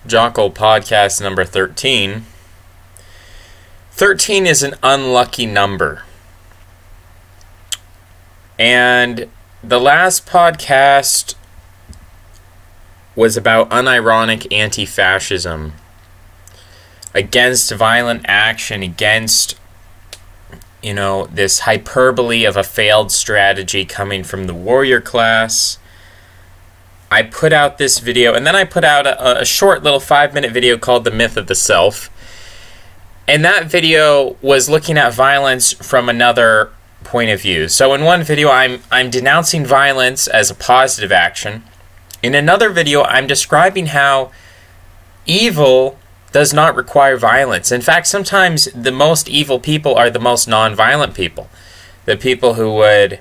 Jockle podcast number 13. 13 is an unlucky number. And the last podcast was about unironic anti-fascism, against violent action, against, this hyperbole of a failed strategy coming from the warrior class. I put out this video, and then I put out a short little 5-minute video called The Myth of the Self. And that video was looking at violence from another point of view. So in one video, I'm denouncing violence as a positive action. In another video, I'm describing how evil does not require violence. In fact, sometimes the most evil people are the most non-violent people. The people who would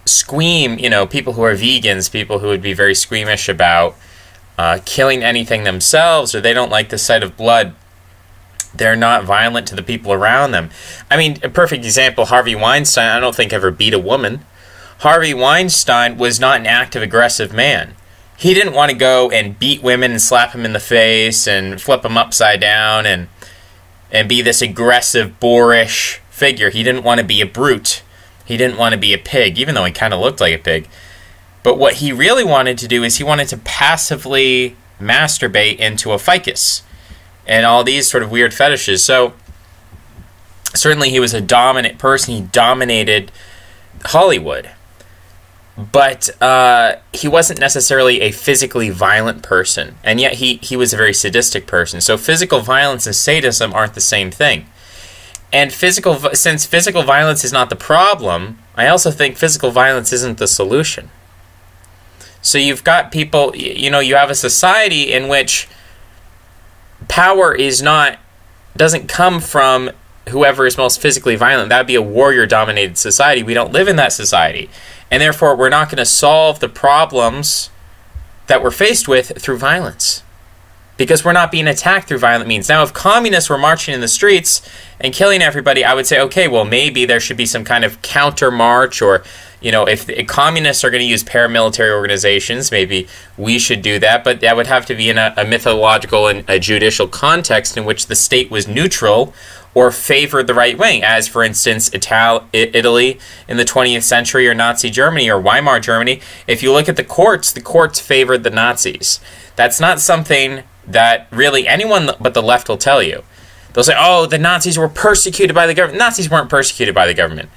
squeam, people who are vegans, people who would be very squeamish about killing anything themselves, or they don't like the sight of blood. They're not violent to the people around them. I mean, a perfect example, Harvey Weinstein, I don't think ever beat a woman. Harvey Weinstein was not an active, aggressive man. He didn't want to go and beat women and slap them in the face and flip them upside down and be this aggressive, boorish figure. He didn't want to be a brute. He didn't want to be a pig, even though he kind of looked like a pig. But what he really wanted to do is he wanted to passively masturbate into a ficus and all these sort of weird fetishes. So certainly he was a dominant person. He dominated Hollywood. But he wasn't necessarily a physically violent person. And yet he was a very sadistic person. So physical violence and sadism aren't the same thing. And since physical violence is not the problem, I also think physical violence isn't the solution. So you've got people, you have a society in which power doesn't come from whoever is most physically violent. That would be a warrior-dominated society. We don't live in that society. And therefore, we're not going to solve the problems that we're faced with through violence, because we're not being attacked through violent means. Now, if communists were marching in the streets and killing everybody, I would say, okay, well, maybe there should be some kind of counter-march, or, if the communists are going to use paramilitary organizations, maybe we should do that, but that would have to be in a mythological and a judicial context in which the state was neutral or favored the right wing, as, for instance, Italy in the 20th century, or Nazi Germany, or Weimar Germany. If you look at the courts favored the Nazis. That's not something that really anyone but the left will tell you. They'll say, oh, the Nazis were persecuted by the government. Nazis weren't persecuted by the government.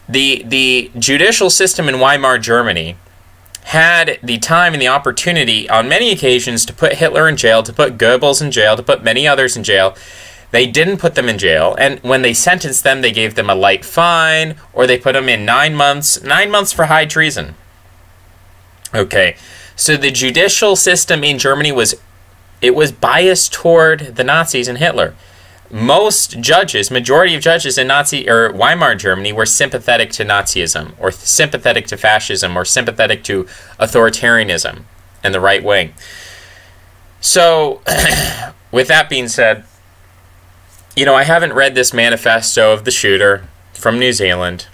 The judicial system in Weimar Germany had the time and the opportunity on many occasions to put Hitler in jail, to put Goebbels in jail, to put many others in jail. They didn't put them in jail, and when they sentenced them, they gave them a light fine, or they put them in 9 months. 9 months for high treason. Okay, so the judicial system in Germany was biased toward the Nazis and Hitler. Majority of judges in Weimar Germany were sympathetic to Nazism, or sympathetic to fascism, or sympathetic to authoritarianism and the right wing. So, with that being said, I haven't read this manifesto of the shooter from New Zealand,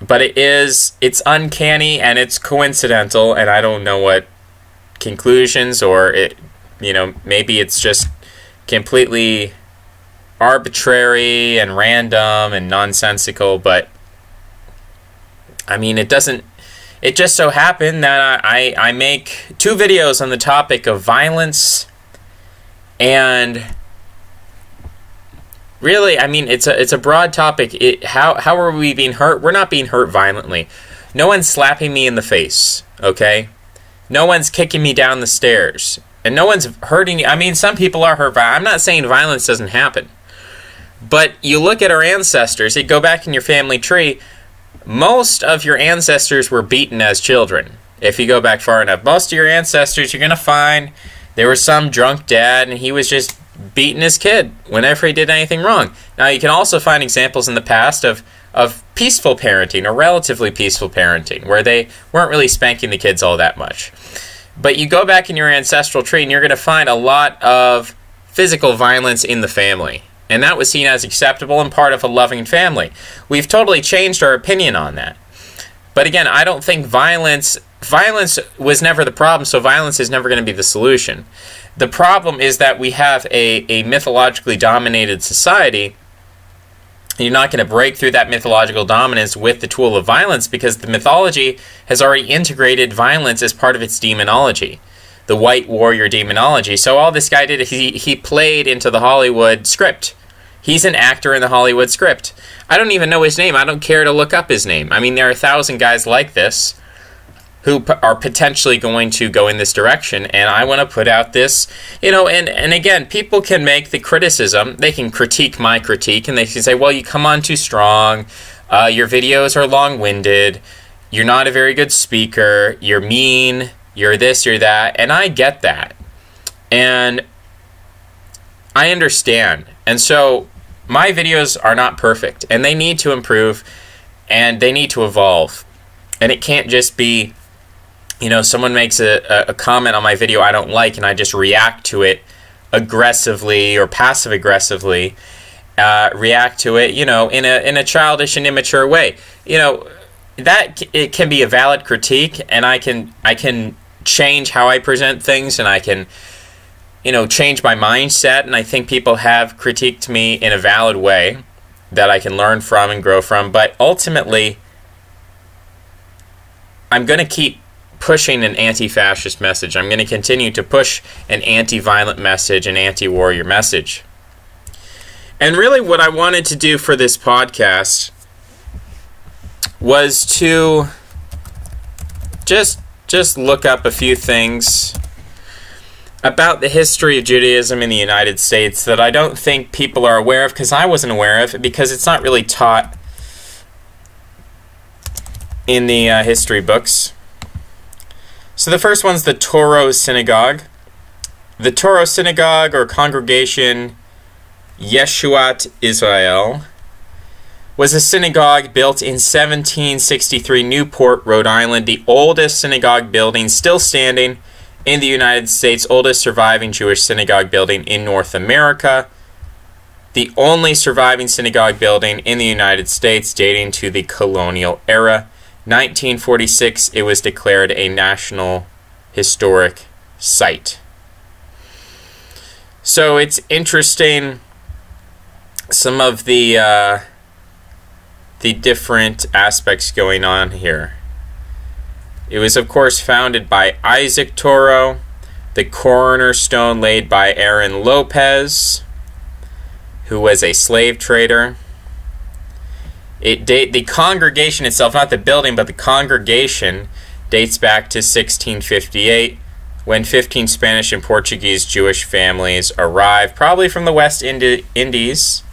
but it's uncanny and it's coincidental, and I don't know what conclusions, or maybe it's just completely arbitrary and random and nonsensical, but I mean, it just so happened that I make 2 videos on the topic of violence, and really, I mean, it's a broad topic. How are we being hurt? We're not being hurt violently. No one's slapping me in the face, okay? No one's kicking me down the stairs. And no one's hurting you. I mean, some people are hurt. I'm not saying violence doesn't happen. But you look at our ancestors, you go back in your family tree, most of your ancestors were beaten as children. If you go back far enough, most of your ancestors, you're going to find there was some drunk dad, and he was just beating his kid whenever he did anything wrong. Now, you can also find examples in the past of peaceful parenting, or relatively peaceful parenting, where they weren't really spanking the kids all that much. But you go back in your ancestral tree, and you're going to find a lot of physical violence in the family. And that was seen as acceptable and part of a loving family. We've totally changed our opinion on that. But again, I don't think violence violence was never the problem, so violence is never going to be the solution. The problem is that we have a mythologically dominated society. You're not going to break through that mythological dominance with the tool of violence, because the mythology has already integrated violence as part of its demonology, the white warrior demonology. So all this guy did, he played into the Hollywood script. He's an actor in the Hollywood script. I don't even know his name. I don't care to look up his name. I mean, there are 1,000 guys like this who are potentially going to go in this direction, and I want to put out this, and again, people can make the criticism, they can critique my critique, and they can say, well, you come on too strong, your videos are long-winded, you're not a very good speaker, you're mean, you're this, you're that, and I get that, and I understand, and so my videos are not perfect, and they need to improve, and they need to evolve, and it can't just be, someone makes a comment on my video I don't like, and I just react to it aggressively or passive-aggressively, react to it, in a childish and immature way. That it can be a valid critique, and I can change how I present things, and I can, change my mindset, and I think people have critiqued me in a valid way that I can learn from and grow from, but ultimately, I'm going to keep pushing an anti-fascist message. I'm going to continue to push an anti-violent message, an anti-warrior message. And really what I wanted to do for this podcast was to just look up a few things about the history of Judaism in the United States that I don't think people are aware of, because I wasn't aware of it, because it's not really taught in the history books. So the first one's the Touro Synagogue. The Touro Synagogue, or Congregation Yeshuat Israel, was a synagogue built in 1763, Newport, Rhode Island, the oldest synagogue building still standing in the United States, oldest surviving Jewish synagogue building in North America, the only surviving synagogue building in the United States dating to the colonial era. 1946, it was declared a National Historic Site. So it's interesting, some of the different aspects going on here. It was, of course, founded by Isaac Touro, the cornerstone laid by Aaron Lopez, who was a slave trader. The congregation itself, not the building, but the congregation, dates back to 1658, when 15 Spanish and Portuguese Jewish families arrived, probably from the West Indies,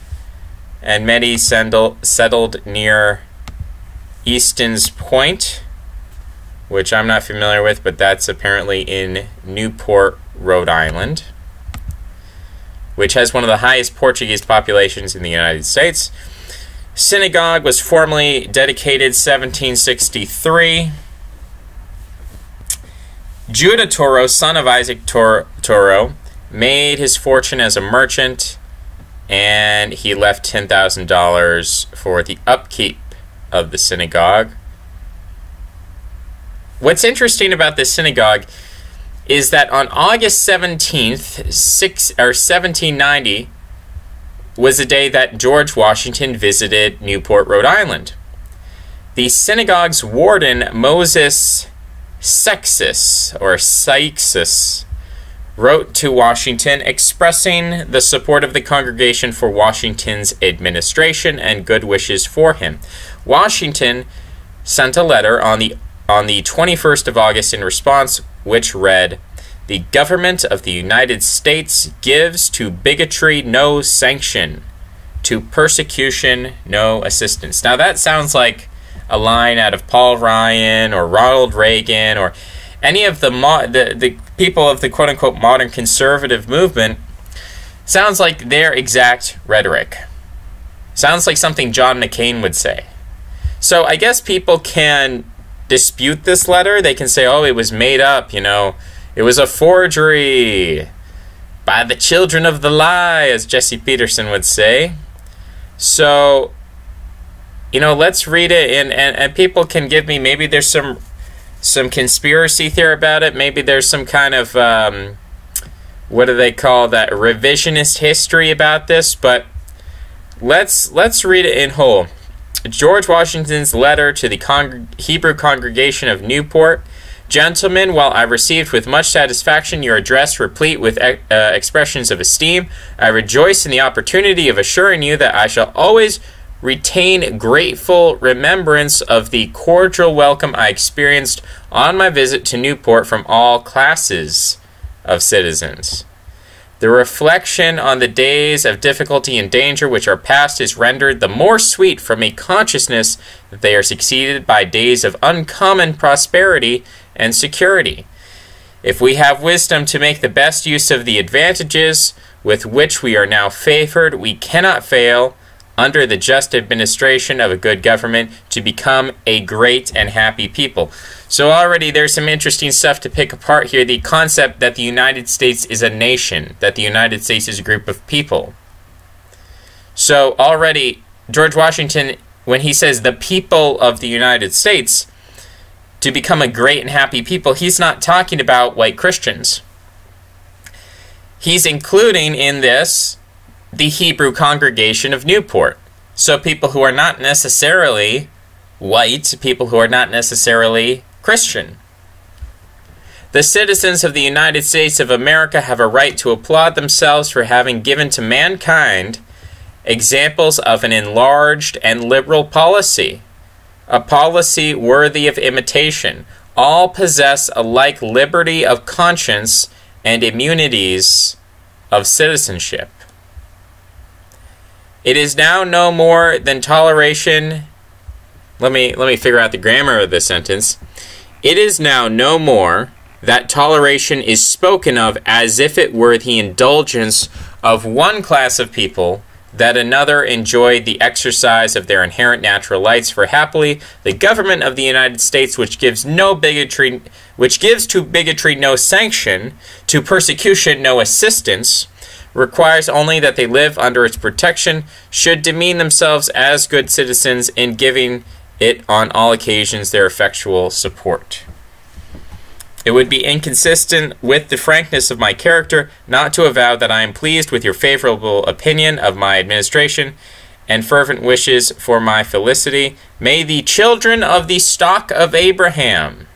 and many settled near Easton's Point, which I'm not familiar with, but that's apparently in Newport, Rhode Island, which has one of the highest Portuguese populations in the United States. Synagogue was formally dedicated 1763. Judah Touro, son of Isaac Touro, made his fortune as a merchant, and he left $10,000 for the upkeep of the synagogue. What's interesting about this synagogue is that on August 17th, 1790, was the day that George Washington visited Newport, Rhode Island. The synagogue's warden, Moses Seixas, wrote to Washington expressing the support of the congregation for Washington's administration and good wishes for him. Washington sent a letter on the 21st of August in response, which read, "The government of the United States gives to bigotry no sanction, to persecution no assistance." Now that sounds like a line out of Paul Ryan or Ronald Reagan or any of the people of the quote-unquote modern conservative movement. Sounds like their exact rhetoric. Sounds like something John McCain would say. So I guess people can dispute this letter. They can say, oh, it was made up, it was a forgery by the children of the lie, as Jesse Peterson would say. So, let's read it, and people can give me, maybe there's some some conspiracy theory about it. Maybe there's some kind of, what do they call that, revisionist history about this, but let's read it in whole. George Washington's letter to the Hebrew congregation of Newport. Gentlemen, while I received with much satisfaction your address replete with expressions of esteem, I rejoice in the opportunity of assuring you that I shall always retain grateful remembrance of the cordial welcome I experienced on my visit to Newport from all classes of citizens. The reflection on the days of difficulty and danger which are past is rendered the more sweet from a consciousness that they are succeeded by days of uncommon prosperity and security. If we have wisdom to make the best use of the advantages with which we are now favored, we cannot fail, under the just administration of a good government, to become a great and happy people. So already there's some interesting stuff to pick apart here. The concept that the United States is a nation, that the United States is a group of people. So already George Washington, when he says the people of the United States, to become a great and happy people, he's not talking about white Christians. He's including in this the Hebrew congregation of Newport. So people who are not necessarily white, people who are not necessarily Christian. The citizens of the United States of America have a right to applaud themselves for having given to mankind examples of an enlarged and liberal policy, a policy worthy of imitation. All possess alike liberty of conscience and immunities of citizenship. It is now no more than toleration. Let me figure out the grammar of this sentence. It is now no more that toleration is spoken of as if it were the indulgence of one class of people that another enjoyed the exercise of their inherent natural rights. For happily, the government of the United States, which gives to bigotry no sanction, to persecution no assistance, requires only that they live under its protection, should demean themselves as good citizens in giving it on all occasions their effectual support. It would be inconsistent with the frankness of my character not to avow that I am pleased with your favorable opinion of my administration and fervent wishes for my felicity. May the children of the stock of Abraham.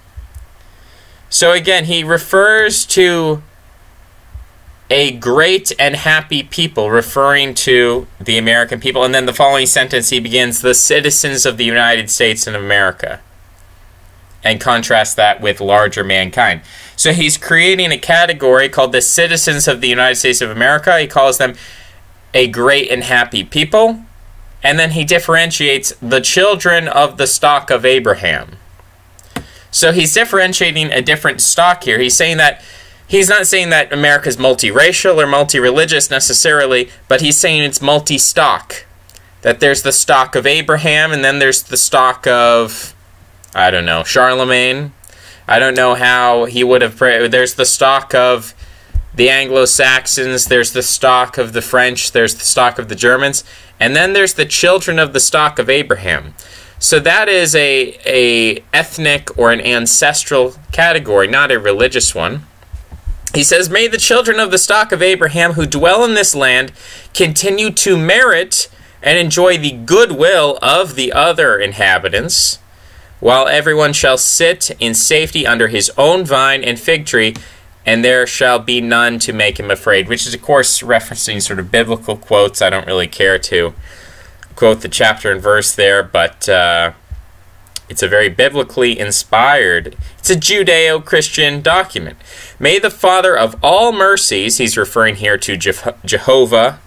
So again, he refers to a great and happy people, referring to the American people. And then the following sentence, he begins, the citizens of the United States of America, and contrasts that with larger mankind. So he's creating a category called the citizens of the United States of America. He calls them a great and happy people. And then he differentiates the children of the stock of Abraham. So he's differentiating a different stock here. He's saying that he's not saying that America's multiracial or multi-religious necessarily, but he's saying it's multi-stock. That there's the stock of Abraham, and then there's the stock of, I don't know, Charlemagne. I don't know how he would have prayed. There's the stock of the Anglo-Saxons, there's the stock of the French, there's the stock of the Germans, and then there's the children of the stock of Abraham. So that is a ethnic or an ancestral category, not a religious one. He says, may the children of the stock of Abraham who dwell in this land continue to merit and enjoy the goodwill of the other inhabitants, while everyone shall sit in safety under his own vine and fig tree, and there shall be none to make him afraid. Which is, of course, referencing sort of biblical quotes. I don't really care to quote the chapter and verse there, but it's a very biblically inspired, it's a Judeo-Christian document. May the Father of all mercies, he's referring here to Jehovah,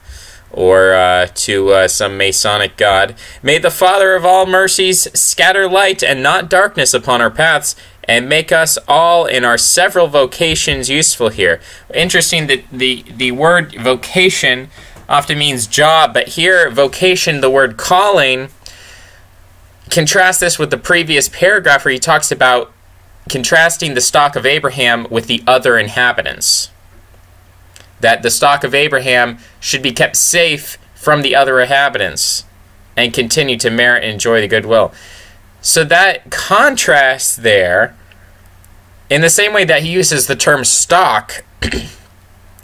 or to some Masonic god, may the Father of all mercies scatter light and not darkness upon our paths, and make us all in our several vocations useful here. Interesting that the word vocation often means job, but here vocation, the word calling, contrast this with the previous paragraph where he talks about contrasting the stock of Abraham with the other inhabitants. That the stock of Abraham should be kept safe from the other inhabitants and continue to merit and enjoy the goodwill. So that contrast there In the same way that he uses the term stock,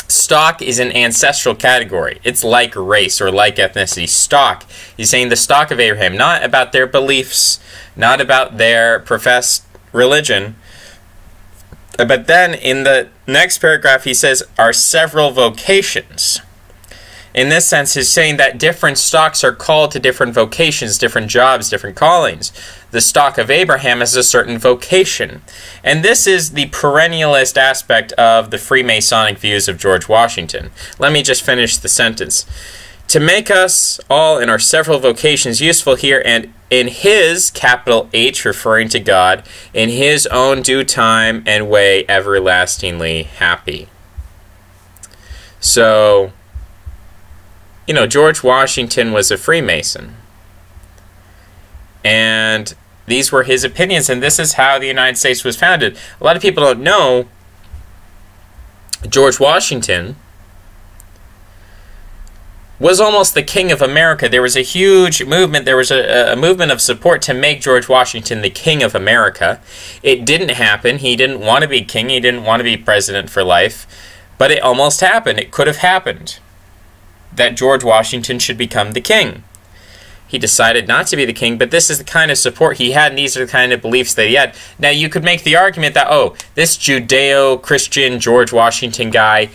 stock is an ancestral category. It's like race or like ethnicity. Stock. He's saying the stock of Abraham, not about their beliefs, not about their professed religion. But then in the next paragraph he says, are several vocations. In this sense, he's saying that different stocks are called to different vocations, different jobs, different callings. The stock of Abraham is a certain vocation. And this is the perennialist aspect of the Freemasonic views of George Washington. Let me just finish the sentence. To make us all in our several vocations useful here and in his, capital H, referring to God, in his own due time and way everlastingly happy. So, you know, George Washington was a Freemason. And these were his opinions, and this is how the United States was founded. A lot of people don't know George Washington was almost the king of America. There was a huge movement. There was a movement of support to make George Washington the king of America. It didn't happen. He didn't want to be king. He didn't want to be president for life. But it almost happened. It could have happened that George Washington should become the king. He decided not to be the king, but this is the kind of support he had, and these are the kind of beliefs that he had. Now, you could make the argument that, oh, this Judeo-Christian George Washington guy,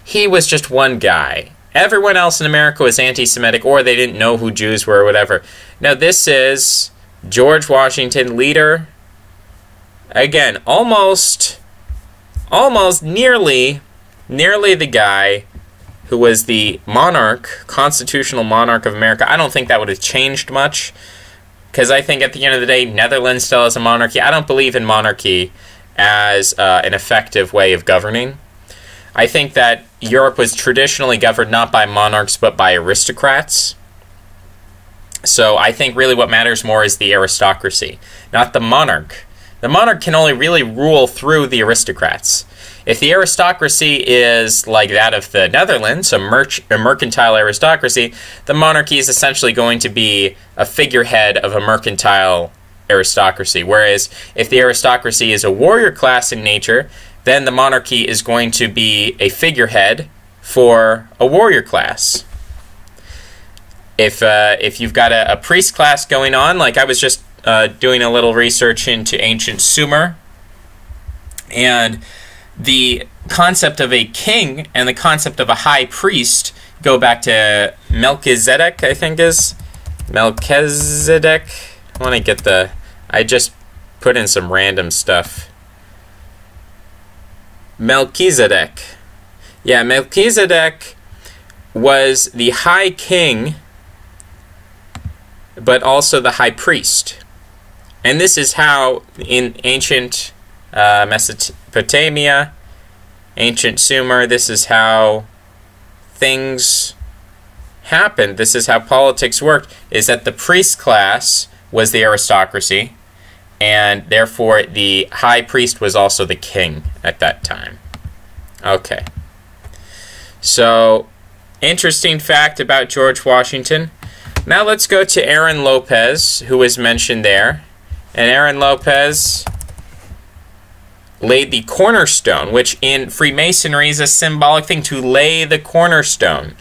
he was just one guy. Everyone else in America was anti-Semitic, or they didn't know who Jews were, or whatever. Now, this is George Washington, leader. Again, almost nearly the guy who was the monarch, constitutional monarch of America. I don't think that would have changed much, because I think at the end of the day, Netherlands still has a monarchy. I don't believe in monarchy as an effective way of governing. I think that Europe was traditionally governed not by monarchs, but by aristocrats. So I think really what matters more is the aristocracy, not the monarch. The monarch can only really rule through the aristocrats. If the aristocracy is like that of the Netherlands, a mercantile aristocracy, the monarchy is essentially going to be a figurehead of a mercantile aristocracy. Whereas if the aristocracy is a warrior class in nature, then the monarchy is going to be a figurehead for a warrior class. If you've got a priest class going on, like I was just doing a little research into ancient Sumer, and the concept of a king and the concept of a high priest go back to Melchizedek, I think is. Melchizedek. I want to get I just put in some random stuff. Melchizedek. Yeah, Melchizedek was the high king, but also the high priest. And this is how in ancient Mesopotamia, ancient Sumer, this is how things happened. This is how politics worked, is that the priest class was the aristocracy, and therefore the high priest was also the king at that time. Okay. So, interesting fact about George Washington. Now let's go to Aaron Lopez, who was mentioned there. And Aaron Lopez laid the cornerstone, which in Freemasonry is a symbolic thing, to lay the cornerstone.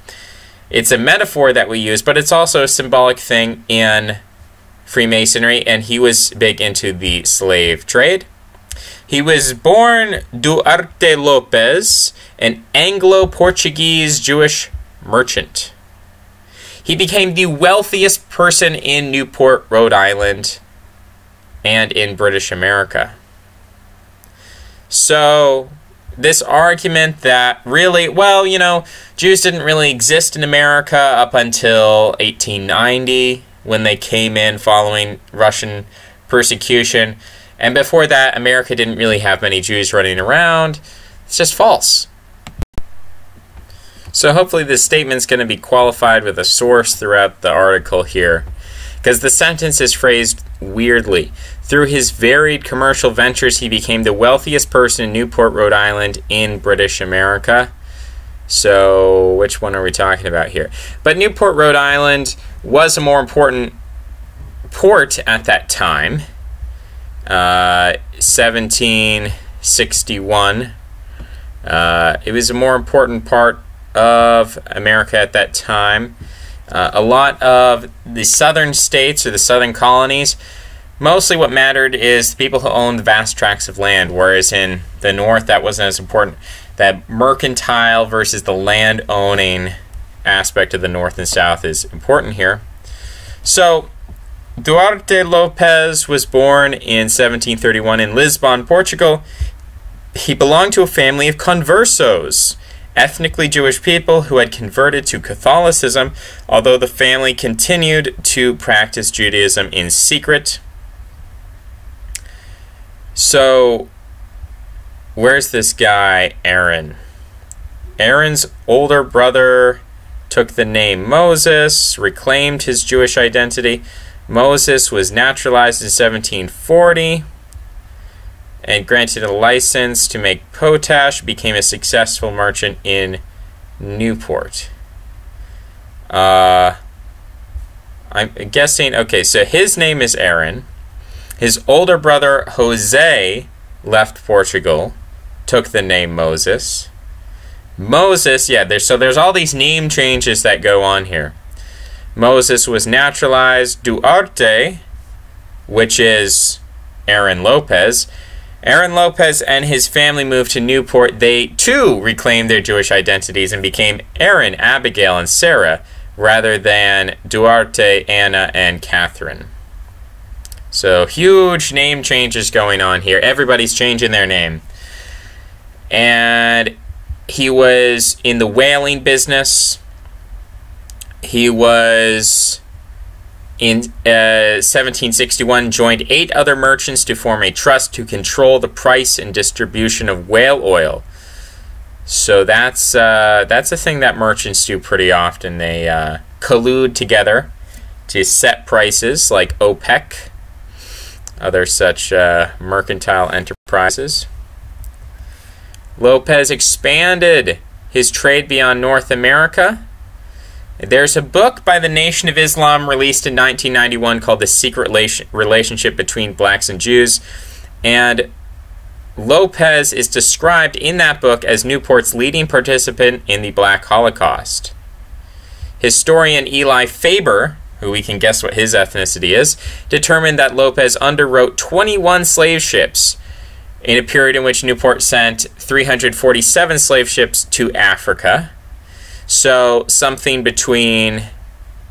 It's a metaphor that we use, but it's also a symbolic thing in Freemasonry, and he was big into the slave trade. He was born Duarte Lopez, an Anglo-Portuguese Jewish merchant. He became the wealthiest person in Newport, Rhode Island, and in British America. So, this argument that really, well, you know, Jews didn't really exist in America up until 1890, when they came in following Russian persecution. And before that, America didn't really have many Jews running around. It's just false. So hopefully this statement's going to be qualified with a source throughout the article here, because the sentence is phrased weirdly. Through his varied commercial ventures, he became the wealthiest person in Newport, Rhode Island in British America. So which one are we talking about here? But Newport, Rhode Island was a more important port at that time. 1760 1761. It was a more important part of America at that time. A lot of the southern states or the southern colonies, mostly what mattered is the people who owned vast tracts of land, whereas in the north that wasn't as important. That mercantile versus the land-owning aspect of the north and south is important here. So Duarte Lopes was born in 1731 in Lisbon, Portugal. He belonged to a family of conversos, ethnically Jewish people who had converted to Catholicism, although the family continued to practice Judaism in secret. So, where's this guy, Aaron? Aaron's older brother took the name Moses, reclaimed his Jewish identity. Moses was naturalized in 1740 and granted a license to make potash, became a successful merchant in Newport. I'm guessing, okay, so his name is Aaron. His older brother, Jose, left Portugal, took the name Moses. Moses, yeah, there's all these name changes that go on here. Moses was naturalized. Duarte, which is Aaron Lopes. Aaron Lopes and his family moved to Newport. They, too, reclaimed their Jewish identities and became Aaron, Abigail, and Sarah, rather than Duarte, Anna, and Catherine. So, huge name changes going on here. Everybody's changing their name. And he was in the whaling business. He was, in 1761, joined 8 other merchants to form a trust to control the price and distribution of whale oil. So that's a thing that merchants do pretty often. They collude together to set prices, like OPEC, other such mercantile enterprises. Lopes expanded his trade beyond North America. There's a book by the Nation of Islam released in 1991 called The Secret Relationship Between Blacks and Jews, and Lopes is described in that book as Newport's leading participant in the Black Holocaust. Historian Eli Faber, who we can guess what his ethnicity is, determined that Lopes underwrote 21 slave ships in a period in which Newport sent 347 slave ships to Africa. So something between,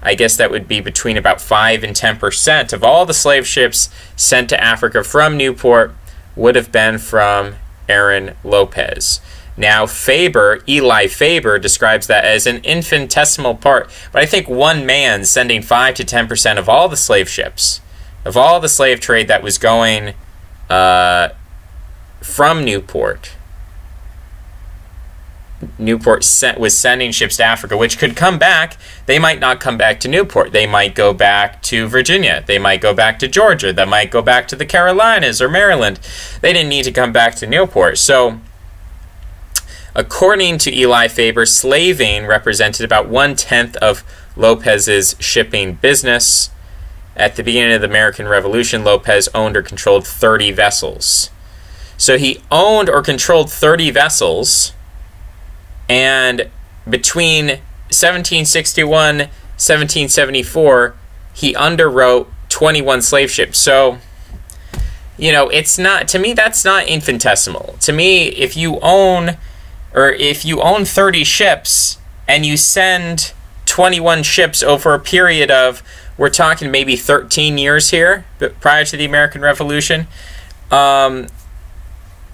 I guess that would be between about 5 and 10% of all the slave ships sent to Africa from Newport would have been from Aaron Lopes. Now Eli Faber describes that as an infinitesimal part, but I think one man sending 5 to 10% of all the slave ships, of all the slave trade that was going from Newport. Newport was sending ships to Africa, which could come back. They might not come back to Newport. They might go back to Virginia. They might go back to Georgia. They might go back to the Carolinas or Maryland. They didn't need to come back to Newport. So, according to Eli Faber, slaving represented about 1/10 of Lopes's shipping business. At the beginning of the American Revolution, Lopes owned or controlled 30 vessels. So he owned or controlled 30 vessels, and between 1761 1774, he underwrote 21 slave ships. So, you know, it's not, to me, that's not infinitesimal. To me, if you own 30 ships and you send 21 ships over a period of, we're talking maybe 13 years here, but prior to the American Revolution,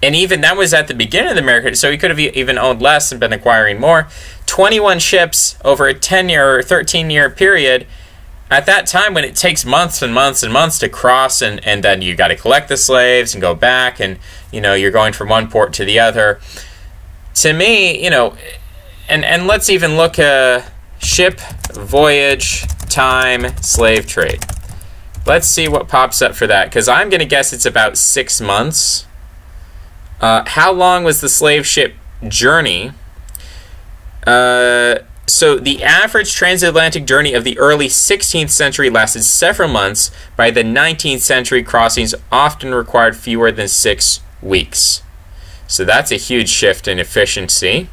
and even that was at the beginning of the American, so he could have even owned less and been acquiring more. 21 ships over a 10-year or 13-year period. At that time, when it takes months and months and months to cross, and then you got to collect the slaves and go back, and you know you're going from one port to the other. To me, you know, and let's even look ship, voyage, time, slave trade. Let's see what pops up for that, because I'm going to guess it's about 6 months. How long was the slave ship journey? So the average transatlantic journey of the early 16th century lasted several months. By the 19th century, crossings often required fewer than 6 weeks. So that's a huge shift in efficiency.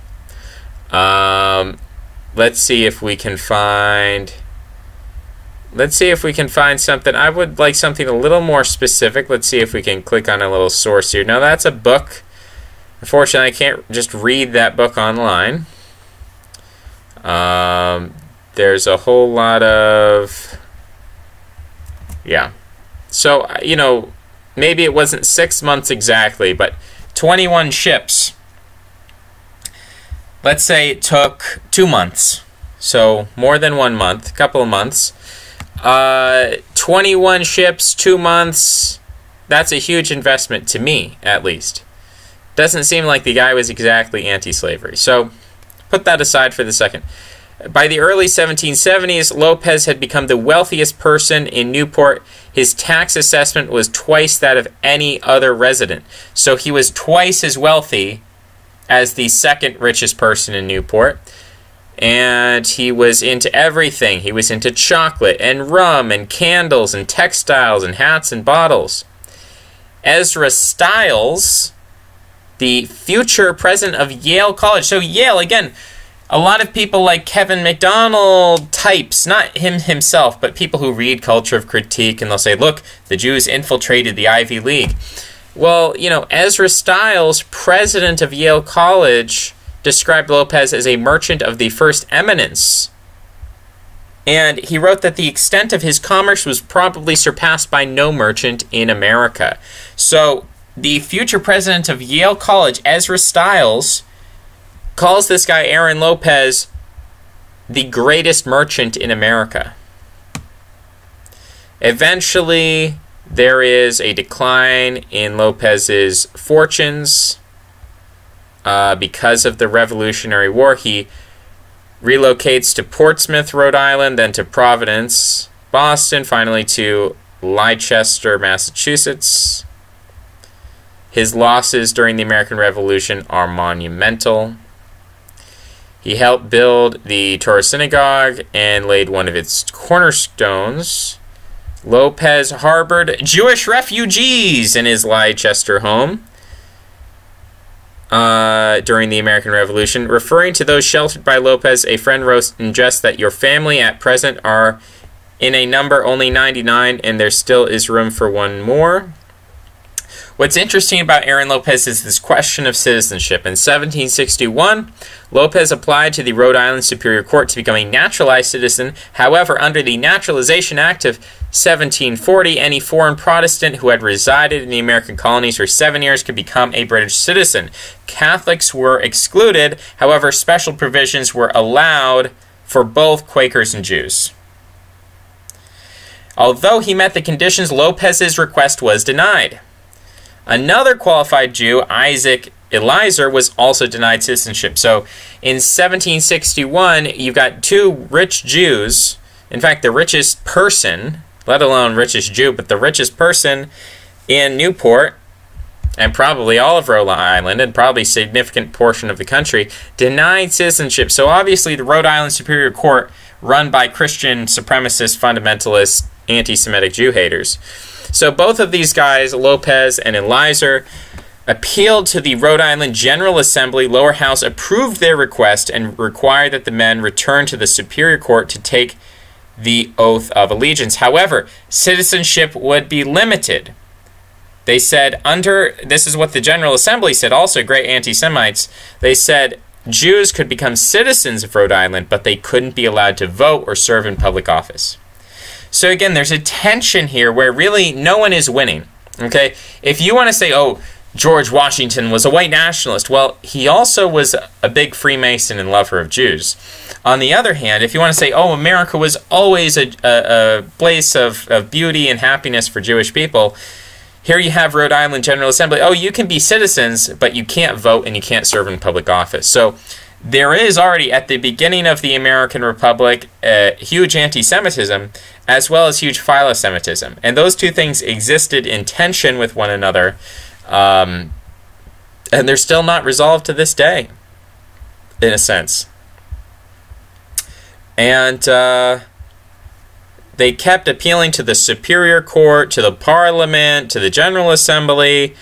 Let's see if we can find... Let's see if we can find something. I would like something a little more specific. Let's see if we can click on a little source here. Now, that's a book. Unfortunately, I can't just read that book online. There's a whole lot of... Yeah. So, you know, maybe it wasn't 6 months exactly, but 21 ships. Let's say it took 2 months. So, more than 1 month, a couple of months. 21 ships, 2 months. That's a huge investment to me, at least. Doesn't seem like the guy was exactly anti-slavery. So, put that aside for the second. By the early 1770s, Lopez had become the wealthiest person in Newport. His tax assessment was twice that of any other resident. So he was twice as wealthy as the second richest person in Newport. And he was into everything. He was into chocolate and rum and candles and textiles and hats and bottles. Ezra Stiles, the future president of Yale College. So Yale, again, a lot of people like Kevin McDonald types, not him himself, but people who read Culture of Critique, and they'll say, look, the Jews infiltrated the Ivy League. Well, you know, Ezra Stiles, president of Yale College, described Lopez as a merchant of the first eminence. And he wrote that the extent of his commerce was probably surpassed by no merchant in America. So, the future president of Yale College, Ezra Stiles, calls this guy Aaron Lopez the greatest merchant in America. Eventually, there is a decline in Lopez's fortunes because of the Revolutionary War. He relocates to Portsmouth, Rhode Island, then to Providence, Boston, finally to Leicester, Massachusetts. His losses during the American Revolution are monumental. He helped build the Torah Synagogue and laid one of its cornerstones. Lopez harbored Jewish refugees in his Leicester home during the American Revolution. Referring to those sheltered by Lopez, a friend wrote in jest that your family at present are in a number only 99, and there still is room for one more. What's interesting about Aaron Lopez is this question of citizenship. In 1761, Lopez applied to the Rhode Island Superior Court to become a naturalized citizen. However, under the Naturalization Act of 1740, any foreign Protestant who had resided in the American colonies for 7 years could become a British citizen. Catholics were excluded. However, special provisions were allowed for both Quakers and Jews. Although he met the conditions, Lopez's request was denied. Another qualified Jew, Isaac Eliezer, was also denied citizenship. So in 1761, you've got two rich Jews. In fact, the richest person, let alone richest Jew, but the richest person in Newport, and probably all of Rhode Island, and probably a significant portion of the country, denied citizenship. So obviously the Rhode Island Superior Court, run by Christian supremacist, fundamentalist, anti-Semitic Jew haters. So both of these guys, Lopez and Eliezer, appealed to the Rhode Island General Assembly. Lower House approved their request and required that the men return to the Superior Court to take the oath of allegiance. However, citizenship would be limited. They said this is what the General Assembly said, also great anti-Semites. They said Jews could become citizens of Rhode Island, but they couldn't be allowed to vote or serve in public office. So again, there's a tension here where really no one is winning. Okay, if you want to say, oh, George Washington was a white nationalist, well, he also was a big Freemason and lover of Jews. On the other hand, if you want to say, oh, America was always a place of beauty and happiness for Jewish people, here you have Rhode Island General Assembly. Oh, you can be citizens, but you can't vote and you can't serve in public office. So there is already, at the beginning of the American Republic, huge anti-Semitism, as well as huge philo-Semitism. And those two things existed in tension with one another, and they're still not resolved to this day, in a sense. And they kept appealing to the Superior Court, to the Parliament, to the General Assembly,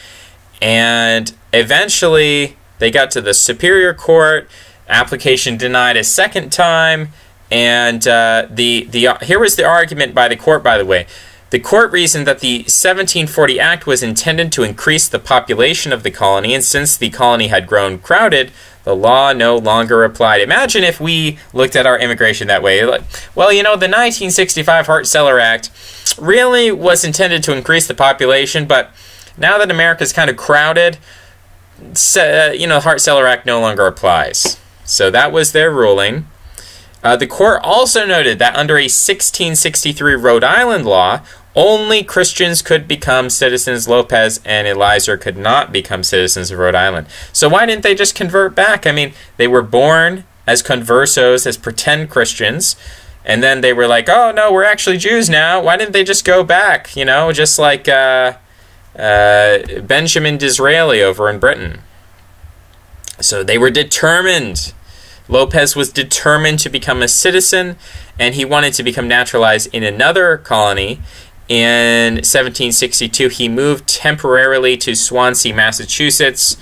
And eventually, they got to the Superior Court. Application denied a second time. And here was the argument by the court, by the way. The court reasoned that the 1740 Act was intended to increase the population of the colony, and since the colony had grown crowded, the law no longer applied. Imagine if we looked at our immigration that way. Like, well, you know, the 1965 Hart-Celler Act really was intended to increase the population, but now that America's kind of crowded, you know, the Hart-Celler Act no longer applies. So that was their ruling. The court also noted that under a 1663 Rhode Island law, only Christians could become citizens. Lopez and Eliezer could not become citizens of Rhode Island. So why didn't they just convert back? I mean, they were born as conversos, as pretend Christians, and then they were like, oh, no, we're actually Jews now. Why didn't they just go back, you know, just like Benjamin Disraeli over in Britain? So they were determined. Lopez was determined to become a citizen, and he wanted to become naturalized in another colony. In 1762, he moved temporarily to Swansea, Massachusetts,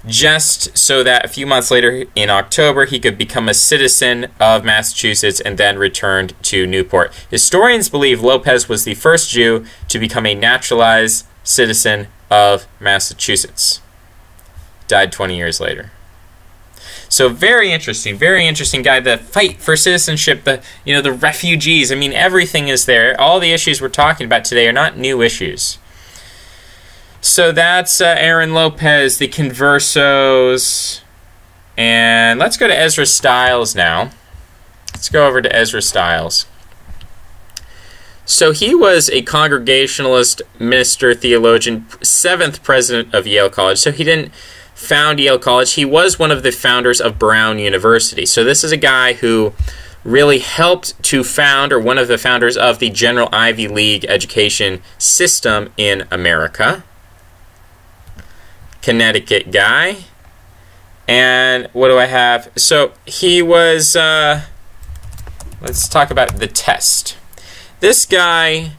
just so that a few months later, in October, he could become a citizen of Massachusetts and then returned to Newport. Historians believe Lopez was the first Jew to become a naturalized citizen of Massachusetts. Died 20 years later. So very interesting guy. The fight for citizenship, the refugees. I mean, everything is there. All the issues we're talking about today are not new issues. So that's Aaron Lopez, the Conversos, and let's go to Ezra Stiles now. Let's go over to Ezra Stiles. So he was a Congregationalist minister, theologian, 7th president of Yale College. So he didn't found Yale College. He was one of the founders of Brown University. So this is a guy who really helped to found, or one of the founders of the general Ivy League education system in America. Connecticut guy. And what do I have? So he was, let's talk about the test. This guy,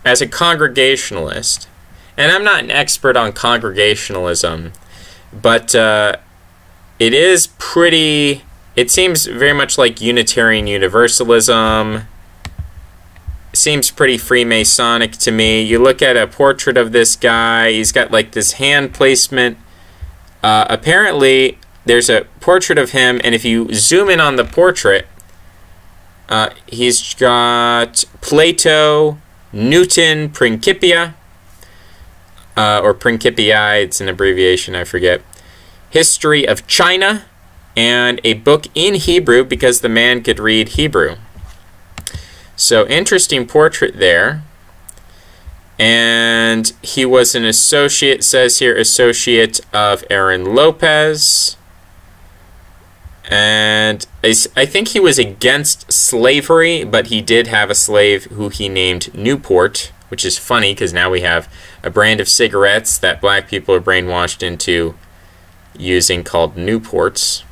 as a Congregationalist, and I'm not an expert on Congregationalism, but it is pretty, it seems very much like Unitarian Universalism. It seems pretty Freemasonic to me. You look at a portrait of this guy, he's got like this hand placement. Apparently, there's a portrait of him, and if you zoom in on the portrait, he's got Plato, Newton, Principia, or Principii, it's an abbreviation, I forget. History of China, and a book in Hebrew because the man could read Hebrew. So interesting portrait there. And he was an associate, says here, associate of Aaron Lopez. And I think he was against slavery, but he did have a slave who he named Newport, which is funny because now we have a brand of cigarettes that black people are brainwashed into using called Newports.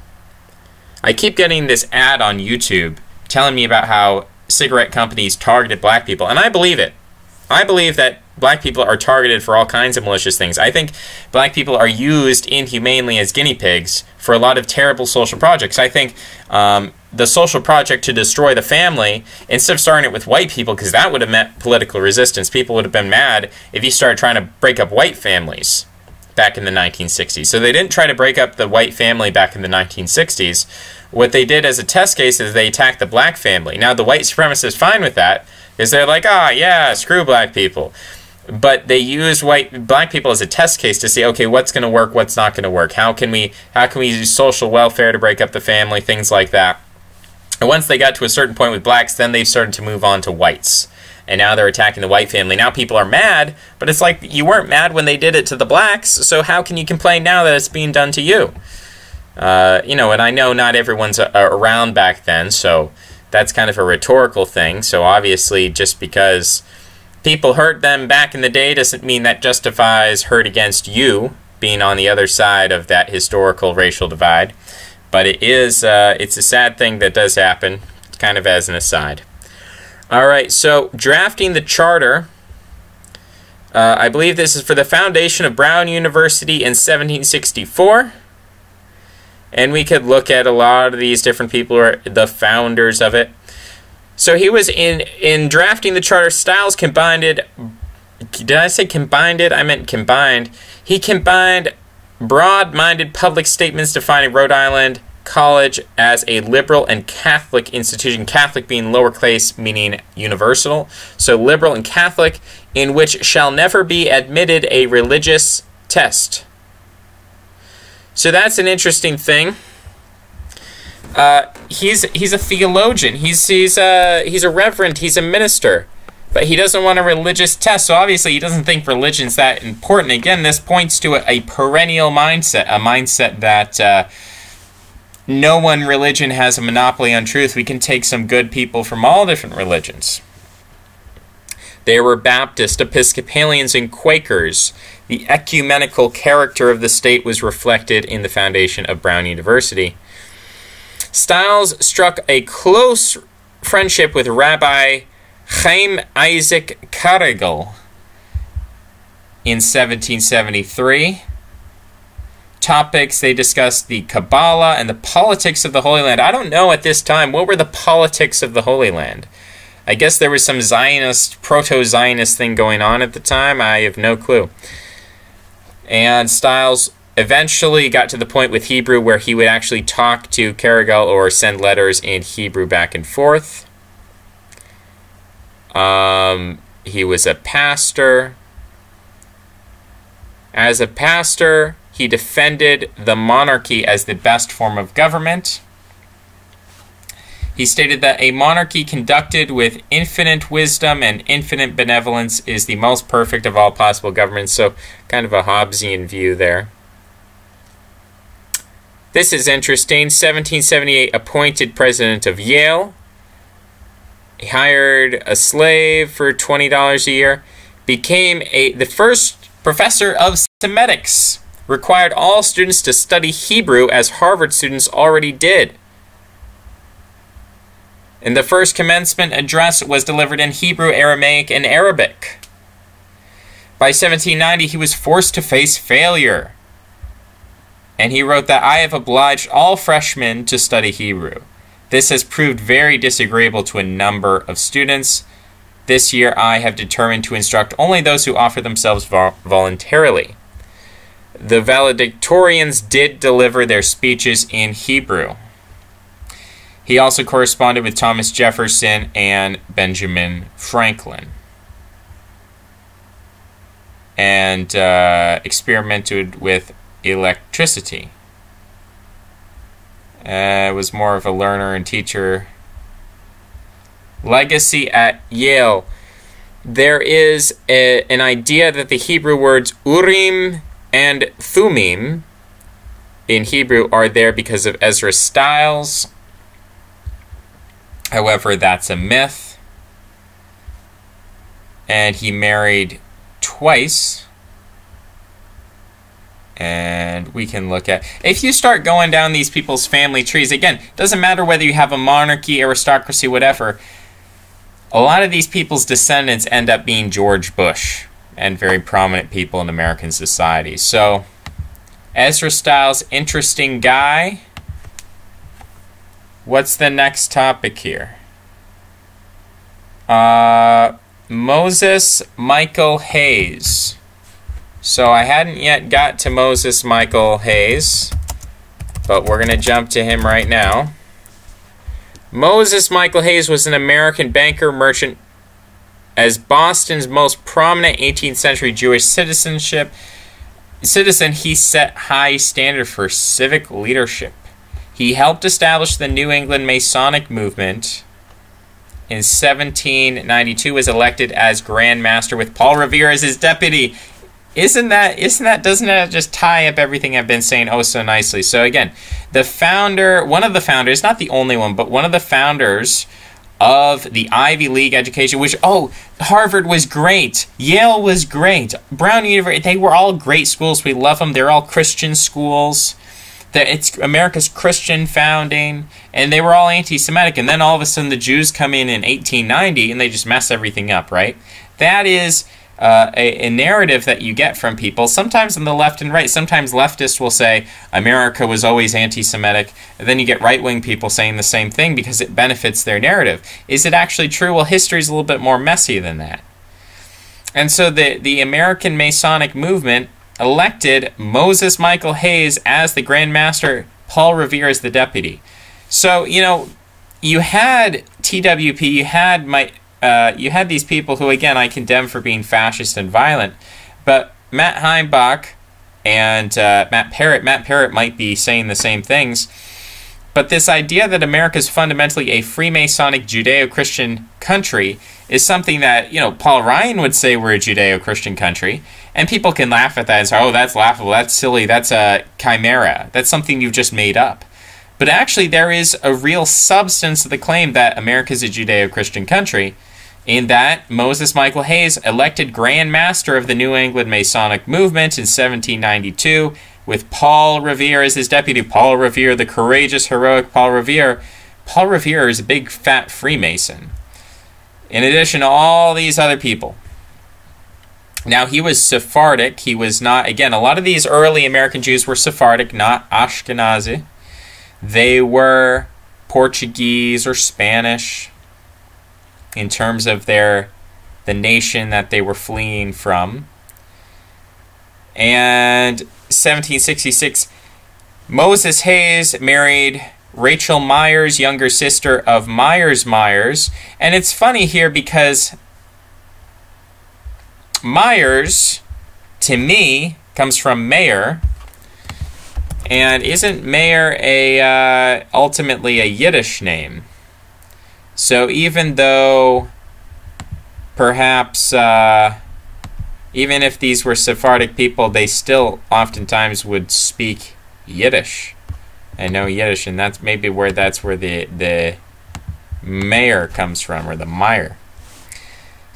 I keep getting this ad on YouTube telling me about how cigarette companies targeted black people, and I believe it. I believe that black people are targeted for all kinds of malicious things. I think black people are used inhumanely as guinea pigs for a lot of terrible social projects. I think the social project to destroy the family, instead of starting it with white people, because that would have met political resistance, people would have been mad if you started trying to break up white families back in the 1960s. So they didn't try to break up the white family back in the 1960s. What they did as a test case is they attacked the black family. Now the white supremacists fine with that, because they're like, yeah, screw black people. But they use black people as a test case to see, okay, what's going to work, what's not going to work. How can we use social welfare to break up the family, things like that. And once they got to a certain point with blacks, then they started to move on to whites. And now they're attacking the white family. Now people are mad, but it's like you weren't mad when they did it to the blacks, so how can you complain now that it's being done to you? And I know not everyone's around back then, so that's kind of a rhetorical thing. So obviously, just because people hurt them back in the day doesn't mean that justifies hurt against you being on the other side of that historical racial divide. But it's a sad thing that does happen, kind of as an aside. All right, so drafting the charter. I believe this is for the foundation of Brown University in 1764. And we could look at a lot of these different people who are the founders of it. So he was in drafting the charter. Styles combined it. Did I say combined it? I meant combined. He combined broad-minded public statements defining Rhode Island College as a liberal and Catholic institution. Catholic being lowercase, meaning universal. So liberal and Catholic, in which shall never be admitted a religious test. So that's an interesting thing. He's a theologian. He's a reverend. He's a minister, but he doesn't want a religious test. So obviously he doesn't think religion's that important. Again, this points to a perennial mindset, a mindset that no one religion has a monopoly on truth. We can take some good people from all different religions. There were Baptists, Episcopalians, and Quakers. The ecumenical character of the state was reflected in the foundation of Brown University. Stiles struck a close friendship with Rabbi Chaim Isaac Cargill in 1773. Topics, they discussed the Kabbalah and the politics of the Holy Land. I don't know at this time, what were the politics of the Holy Land? I guess there was some Zionist, proto-Zionist thing going on at the time. I have no clue. And Stiles eventually got to the point with Hebrew where he would actually talk to Cargill or send letters in Hebrew back and forth. He was a pastor. As a pastor, he defended the monarchy as the best form of government. He stated that a monarchy conducted with infinite wisdom and infinite benevolence is the most perfect of all possible governments. So kind of a Hobbesian view there. This is interesting. 1778, appointed president of Yale. He hired a slave for $20 a year. Became the first professor of Semitics. Required all students to study Hebrew as Harvard students already did. And the first commencement address was delivered in Hebrew, Aramaic, and Arabic. By 1790, he was forced to face failure. And he wrote that I have obliged all freshmen to study Hebrew. This has proved very disagreeable to a number of students. This year, I have determined to instruct only those who offer themselves voluntarily. The valedictorians did deliver their speeches in Hebrew. He also corresponded with Thomas Jefferson and Benjamin Franklin. And experimented with electricity. Was more of a learner and teacher. Legacy at Yale. There is an idea that the Hebrew words Urim and Thummim in Hebrew are there because of Ezra Stiles. However, that's a myth. And he married twice. And we can look at... If you start going down these people's family trees, again, doesn't matter whether you have a monarchy, aristocracy, whatever. A lot of these people's descendants end up being George Bush and very prominent people in American society. So, Ezra Stiles, interesting guy. What's the next topic here? Moses Michael Hayes. So I hadn't yet got to Moses Michael Hayes, but we're going to jump to him right now. Moses Michael Hayes was an American banker, merchant, as Boston's most prominent 18th century Jewish citizen. He set high standard for civic leadership. He helped establish the New England Masonic movement. In 1792, was elected as Grand Master with Paul Revere as his deputy. Doesn't that just tie up everything I've been saying oh so nicely? So again, one of the founders, not the only one, but one of the founders of the Ivy League education, which, Harvard was great, Yale was great, Brown University, they were all great schools. We love them. They're all Christian schools. It's America's Christian founding, and they were all anti-Semitic. And then all of a sudden the Jews come in 1890, and they just mess everything up, right? That is a narrative that you get from people, sometimes on the left and right. Sometimes leftists will say America was always anti-Semitic, and then you get right-wing people saying the same thing because it benefits their narrative. Is it actually true? Well, history is a little bit more messy than that. And so the American Masonic movement elected Moses Michael Hayes as the Grand Master, Paul Revere as the deputy. So, you know, you had TWP, you had these people who, again, I condemn for being fascist and violent, but Matt Heimbach and Matt Parrott might be saying the same things, but this idea that America is fundamentally a Freemasonic Judeo-Christian country is something that, you know, Paul Ryan would say we're a Judeo-Christian country, and people can laugh at that and say, oh, that's laughable, that's silly, that's a chimera, that's something you've just made up. But actually, there is a real substance to the claim that America is a Judeo-Christian country, in that Moses Michael Hayes, elected Grand Master of the New England Masonic Movement in 1792, with Paul Revere as his deputy. Paul Revere, the courageous, heroic Paul Revere. Paul Revere is a big, fat Freemason, in addition to all these other people. Now, he was Sephardic. He was not, again, a lot of these early American Jews were Sephardic, not Ashkenazi. They were Portuguese or Spanish in terms of the nation that they were fleeing from. And 1766, Moses Hayes married Rachel Myers, younger sister of Myers Myers. And it's funny here because Myers, to me, comes from mayor. And isn't mayor ultimately a Yiddish name? So even though perhaps even if these were Sephardic people, they still oftentimes would speak Yiddish and know Yiddish, and that's maybe where the mayor comes from, or the Meyer.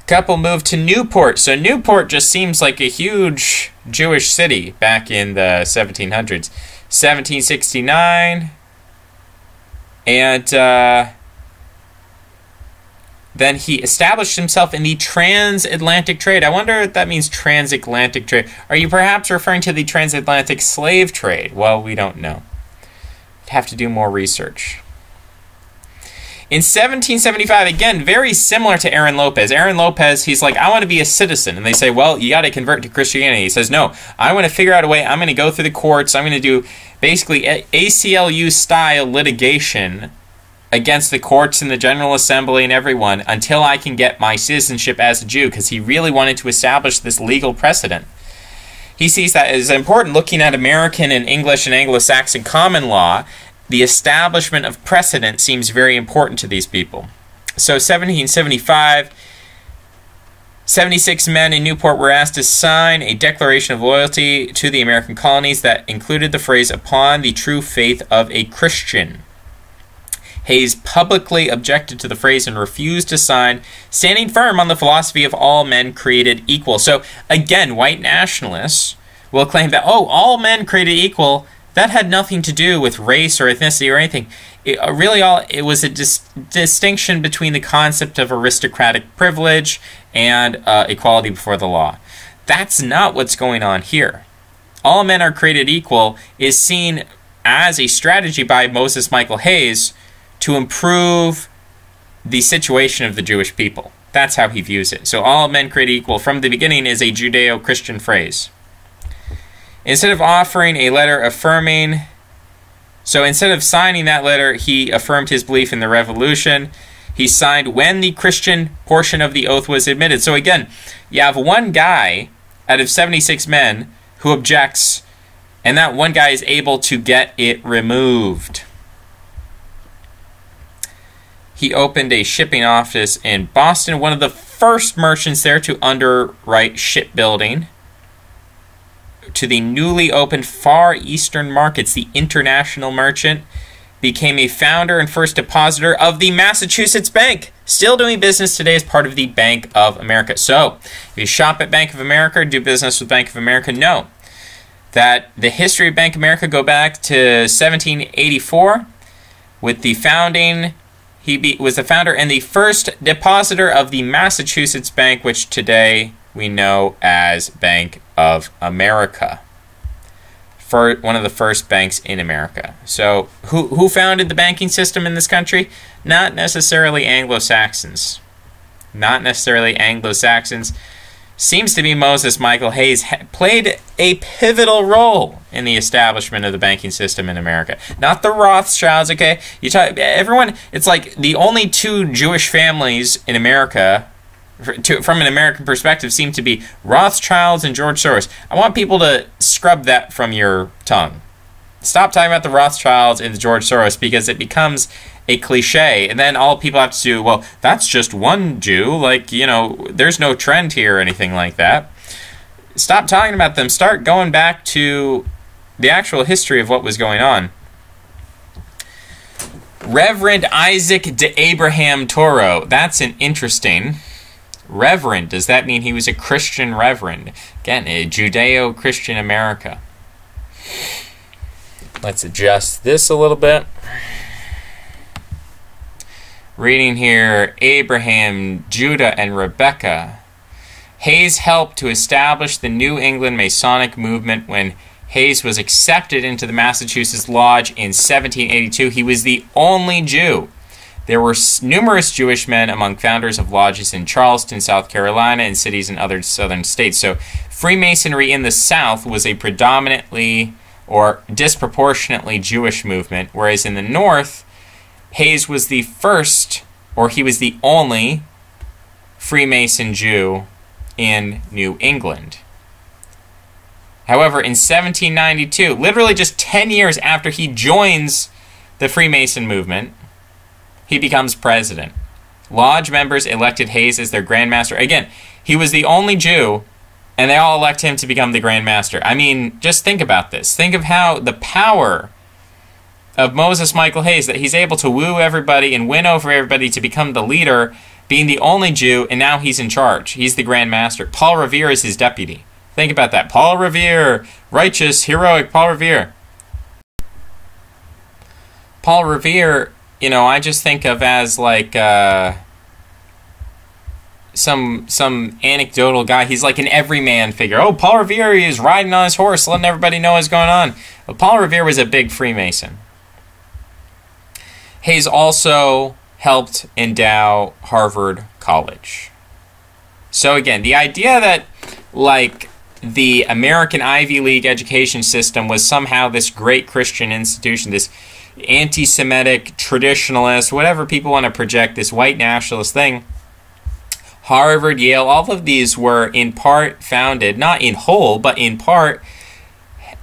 Couple moved to Newport. So Newport just seems like a huge Jewish city back in the 1700s. 1769, and then he established himself in the transatlantic trade. I wonder if that means transatlantic trade. Are you perhaps referring to the transatlantic slave trade? Well, we don't know. I'd have to do more research. In 1775, again, very similar to Aaron Lopez. Aaron Lopez, he's like, I want to be a citizen. And they say, well, you got to convert to Christianity. He says, no, I want to figure out a way. I'm going to go through the courts. I'm going to do basically ACLU-style litigation against the courts and the General Assembly and everyone until I can get my citizenship as a Jew, because he really wanted to establish this legal precedent. He sees that as important. Looking at American and English and Anglo-Saxon common law, the establishment of precedent seems very important to these people. So 1775, 76 men in Newport were asked to sign a declaration of loyalty to the American colonies that included the phrase, upon the true faith of a Christian. Hayes publicly objected to the phrase and refused to sign, standing firm on the philosophy of all men created equal. So again, white nationalists will claim that, oh, all men created equal. That had nothing to do with race or ethnicity or anything. It was a distinction between the concept of aristocratic privilege and equality before the law. That's not what's going on here. All men are created equal is seen as a strategy by Moses Michael Hayes to improve the situation of the Jewish people. That's how he views it. So all men created equal from the beginning is a Judeo-Christian phrase. Instead of offering a letter affirming, so instead of signing that letter, he affirmed his belief in the revolution. He signed when the Christian portion of the oath was admitted. So again, you have one guy out of 76 men who objects, and that one guy is able to get it removed. He opened a shipping office in Boston, one of the first merchants there to underwrite shipbuilding to the newly opened Far Eastern markets. The International Merchant became a founder and first depositor of the Massachusetts Bank, still doing business today as part of the Bank of America. So, if you shop at Bank of America or do business with Bank of America, know that the history of Bank of America go back to 1784 with the founding. He was the founder and the first depositor of the Massachusetts Bank, which today we know as Bank of America. One of the first banks in America. So who founded the banking system in this country? Not necessarily Anglo-Saxons. Not necessarily Anglo-Saxons. Seems to be Moses Michael Hayes played a pivotal role in the establishment of the banking system in America. Not the Rothschilds, okay? You talk, everyone, it's like the only two Jewish families in America, from an American perspective, seem to be Rothschilds and George Soros. I want people to scrub that from your tongue. Stop talking about the Rothschilds and the George Soros, because it becomes a cliche, and then all people have to do, well, that's just one Jew, like, you know, there's no trend here or anything like that. Stop talking about them. Start going back to the actual history of what was going on. Reverend Isaac de Abraham Toro. That's an interesting... Reverend, does that mean he was a Christian reverend? Again, a Judeo-Christian America. Let's adjust this a little bit. Reading here, Abraham, Judah, and Rebecca. Hayes helped to establish the New England Masonic movement when Hayes was accepted into the Massachusetts Lodge in 1782. He was the only Jew. There were numerous Jewish men among founders of lodges in Charleston, South Carolina, and cities in other southern states. So Freemasonry in the South was a predominantly or disproportionately Jewish movement, whereas in the North, Hayes was the first, or he was the only, Freemason Jew in New England. However, in 1792, literally just 10 years after he joins the Freemason movement, he becomes president. Lodge members elected Hayes as their Grand Master. Again, he was the only Jew, and they all elect him to become the Grand Master. I mean, just think about this. Think of how the power of Moses Michael Hayes, that he's able to woo everybody and win over everybody to become the leader, being the only Jew, and now he's in charge. He's the Grand Master. Paul Revere is his deputy. Think about that. Paul Revere, righteous, heroic Paul Revere. Paul Revere, you know, I just think of as like some anecdotal guy. He's like an everyman figure. Oh, Paul Revere is riding on his horse, letting everybody know what's going on. But Paul Revere was a big Freemason. Hayes also helped endow Harvard College. So again, the idea that, like, the American Ivy League education system was somehow this great Christian institution, this anti-Semitic, traditionalist, whatever people want to project, this white nationalist thing. Harvard, Yale, all of these were in part founded, not in whole, but in part,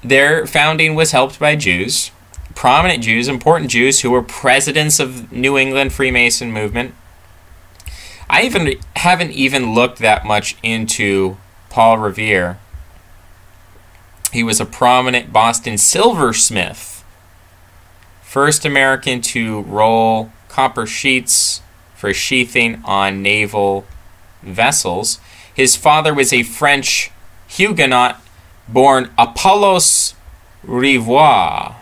their founding was helped by Jews, prominent Jews, important Jews who were presidents of New England Freemason movement. I haven't even looked that much into Paul Revere. He was a prominent Boston silversmith, first American to roll copper sheets for sheathing on naval vessels. His father was a French Huguenot born Apollos Rivoire.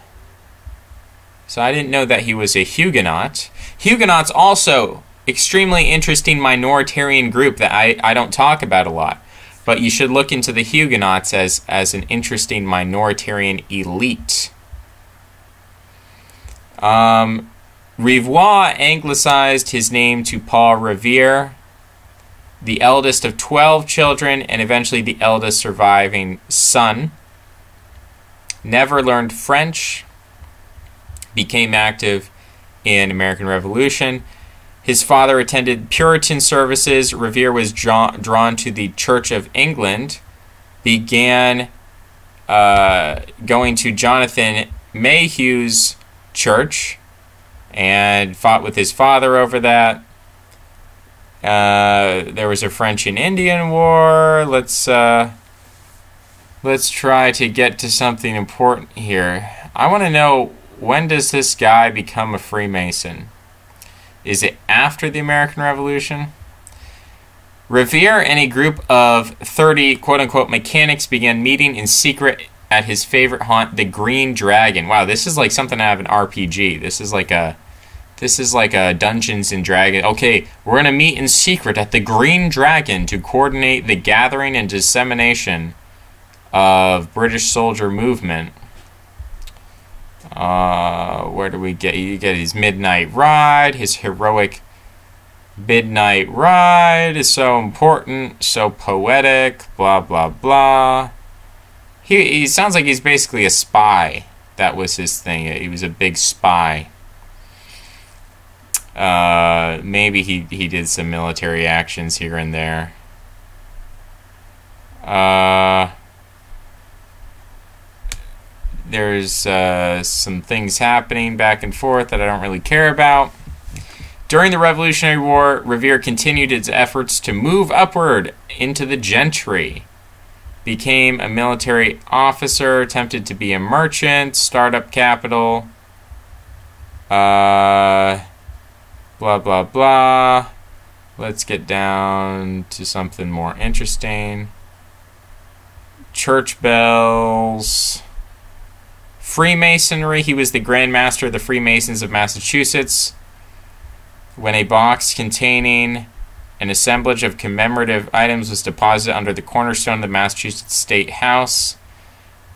So I didn't know that he was a Huguenot. Huguenots also extremely interesting minoritarian group that I don't talk about a lot. But you should look into the Huguenots as an interesting minoritarian elite. Rivoire anglicized his name to Paul Revere, the eldest of 12 children and eventually the eldest surviving son. Never learned French, became active in American Revolution. His father attended Puritan services. Revere was drawn to the Church of England, began going to Jonathan Mayhew's church, and fought with his father over that. There was a French and Indian War. Let's try to get to something important here. I want to know, when does this guy become a Freemason? Is it after the American Revolution? Revere and a group of 30 quote-unquote mechanics began meeting in secret at his favorite haunt, the Green Dragon. Wow, this is like something out of an RPG. This This is like a Dungeons and Dragons. Okay, we're going to meet in secret at the Green Dragon to coordinate the gathering and dissemination of British soldier movement. Where do we get? You get his midnight ride. His heroic midnight ride is so important, so poetic, blah, blah, blah. He sounds like he's basically a spy. That was his thing. He was a big spy. Maybe he did some military actions here and there. There's some things happening back and forth that I don't really care about. During the Revolutionary War, Revere continued its efforts to move upward into the gentry. Became a military officer, attempted to be a merchant, startup capital. Blah, blah, blah. Let's get down to something more interesting. Church bells. Freemasonry. He was the Grand Master of the Freemasons of Massachusetts. When a box containing an assemblage of commemorative items was deposited under the cornerstone of the Massachusetts State House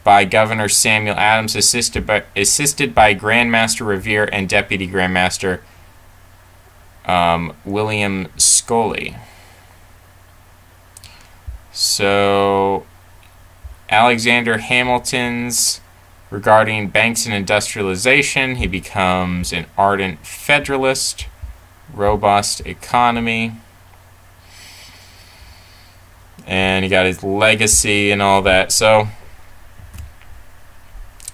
by Governor Samuel Adams, assisted by Grand Master Revere and Deputy Grand Master William Scully. So, Alexander Hamilton's regarding banks and industrialization, he becomes an ardent federalist. Robust economy. And he got his legacy and all that. So,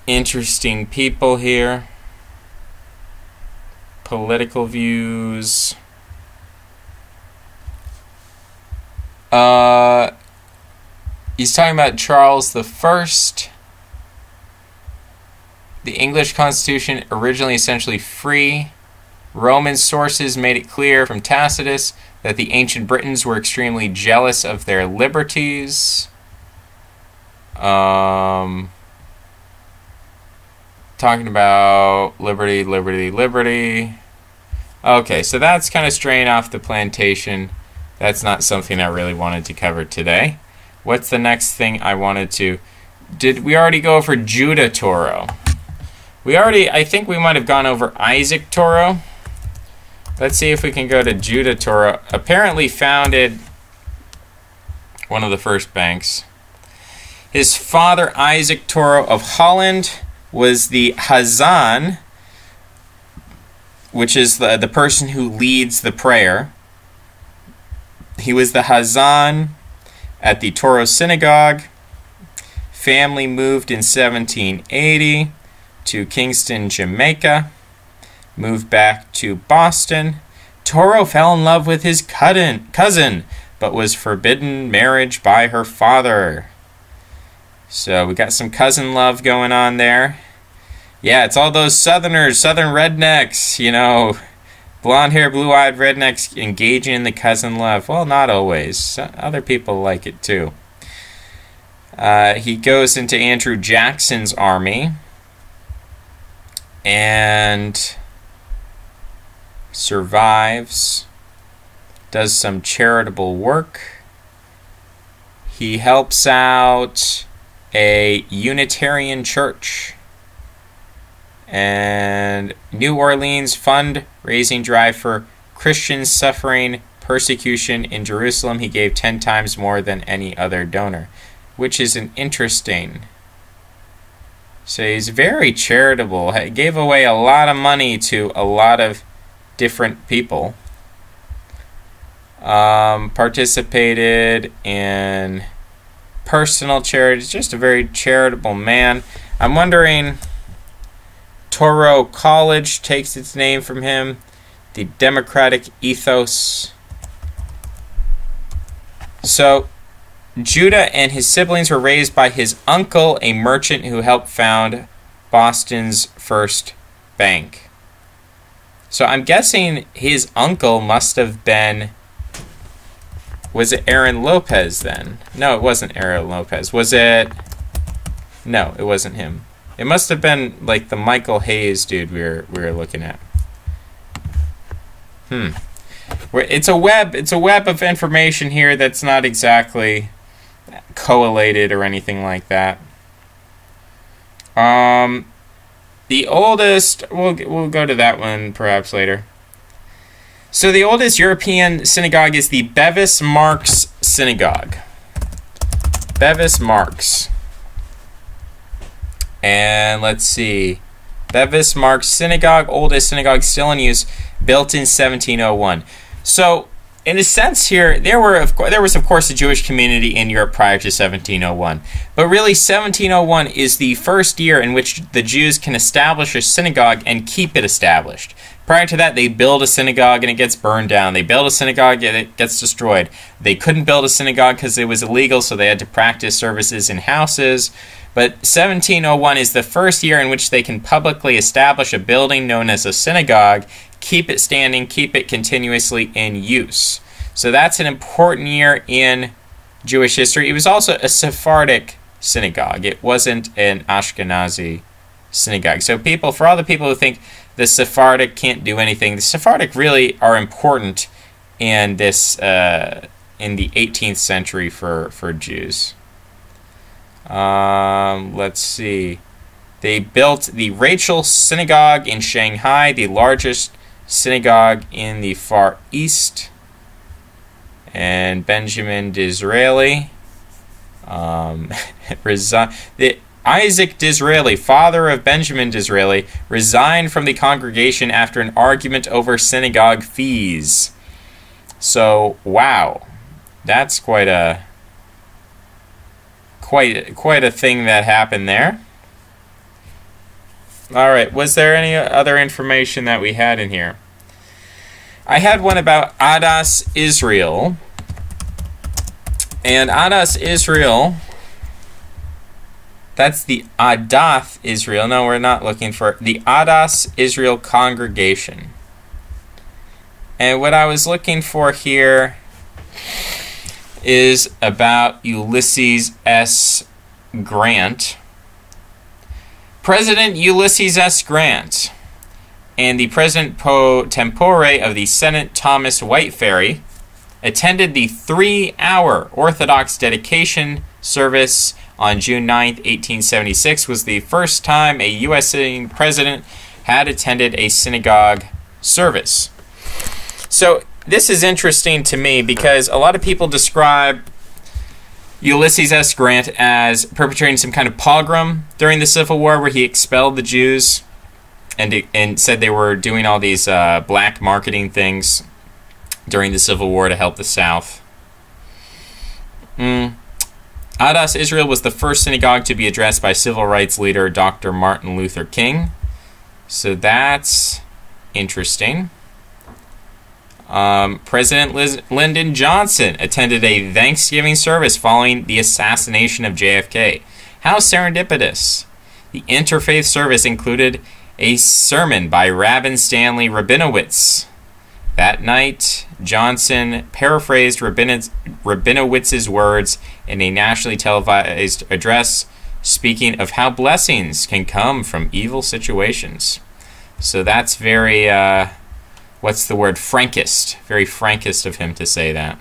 interesting people here. Political views. He's talking about Charles the First. The English Constitution, originally essentially free. Roman sources made it clear from Tacitus that the ancient Britons were extremely jealous of their liberties. Talking about liberty, liberty, liberty. Okay, so that's kind of straying off the plantation. That's not something I really wanted to cover today. What's the next thing I wanted to... Did we already go over Judah Toro? I think we might have gone over Isaac Toro. Let's see if we can go to Judah Toro. Apparently founded one of the first banks. His father, Isaac Toro of Holland, was the Hazan, which is the person who leads the prayer. He was the Hazan at the Toro Synagogue. Family moved in 1780 to Kingston, Jamaica. Moved back to Boston. Toro fell in love with his cousin, but was forbidden marriage by her father. So we got some cousin love going on there. Yeah, it's all those Southerners, Southern rednecks, you know, blonde hair, blue-eyed rednecks engaging in the cousin love. Well, not always. Other people like it too. He goes into Andrew Jackson's army and survives, does some charitable work. He helps out a Unitarian church and New Orleans fundraising drive for Christians suffering persecution in Jerusalem. He gave 10 times more than any other donor, which is an interesting. So he's very charitable. He gave away a lot of money to a lot of different people. Participated in personal charities. Just a very charitable man. I'm wondering, Toro College takes its name from him. The democratic ethos. So, Judah and his siblings were raised by his uncle, a merchant who helped found Boston's first bank. So I'm guessing his uncle must have been... Was it Aaron Lopez then? No, it wasn't Aaron Lopez. Was it... No, it wasn't him. It must have been like the Michael Hayes dude we were looking at. It's a web of information here that's not exactly collated or anything like that. The oldest, we'll go to that one perhaps later. So the oldest European synagogue is the Bevis Marks Synagogue. Bevis Marks. And let's see. Bevis Marks Synagogue, oldest synagogue still in use, built in 1701. So, in a sense here, there was of course a Jewish community in Europe prior to 1701. But really 1701 is the first year in which the Jews can establish a synagogue and keep it established. Prior to that, they build a synagogue and it gets burned down. They build a synagogue and it gets destroyed. They couldn't build a synagogue because it was illegal, so they had to practice services in houses. But 1701 is the first year in which they can publicly establish a building known as a synagogue, keep it standing, keep it continuously in use. So that's an important year in Jewish history. It was also a Sephardic synagogue. It wasn't an Ashkenazi synagogue. So for all the people who think the Sephardic can't do anything, the Sephardic really are important in this in the 18th century for Jews. Let's see. They built the Rachel Synagogue in Shanghai, the largest synagogue in the Far East. And Benjamin Disraeli, Isaac Disraeli, father of Benjamin Disraeli, resigned from the congregation after an argument over synagogue fees. So, wow, that's quite a thing that happened there. All right, was there any other information that we had in here? I had one about Adas Israel. And Adas Israel, that's the Adath Israel. No, we're not looking for the Adas Israel congregation. And what I was looking for here is about Ulysses S. Grant. President Ulysses S. Grant and the President pro tempore of the Senate, Thomas Whiteferry, attended the 3-hour Orthodox dedication service on June 9, 1876. Was the first time a U.S. president had attended a synagogue service. So this is interesting to me because a lot of people describe Ulysses S. Grant as perpetrating some kind of pogrom during the Civil War where he expelled the Jews and said they were doing all these black marketing things during the Civil War to help the South. Adas Israel was the first synagogue to be addressed by civil rights leader Dr. Martin Luther King. So that's interesting. President Lyndon Johnson attended a Thanksgiving service following the assassination of JFK. How serendipitous. The interfaith service included a sermon by Rabbi Stanley Rabinowitz. That night, Johnson paraphrased Rabinowitz's words in a nationally televised address, speaking of how blessings can come from evil situations. So that's very, what's the word? Frankist. Very Frankist of him to say that.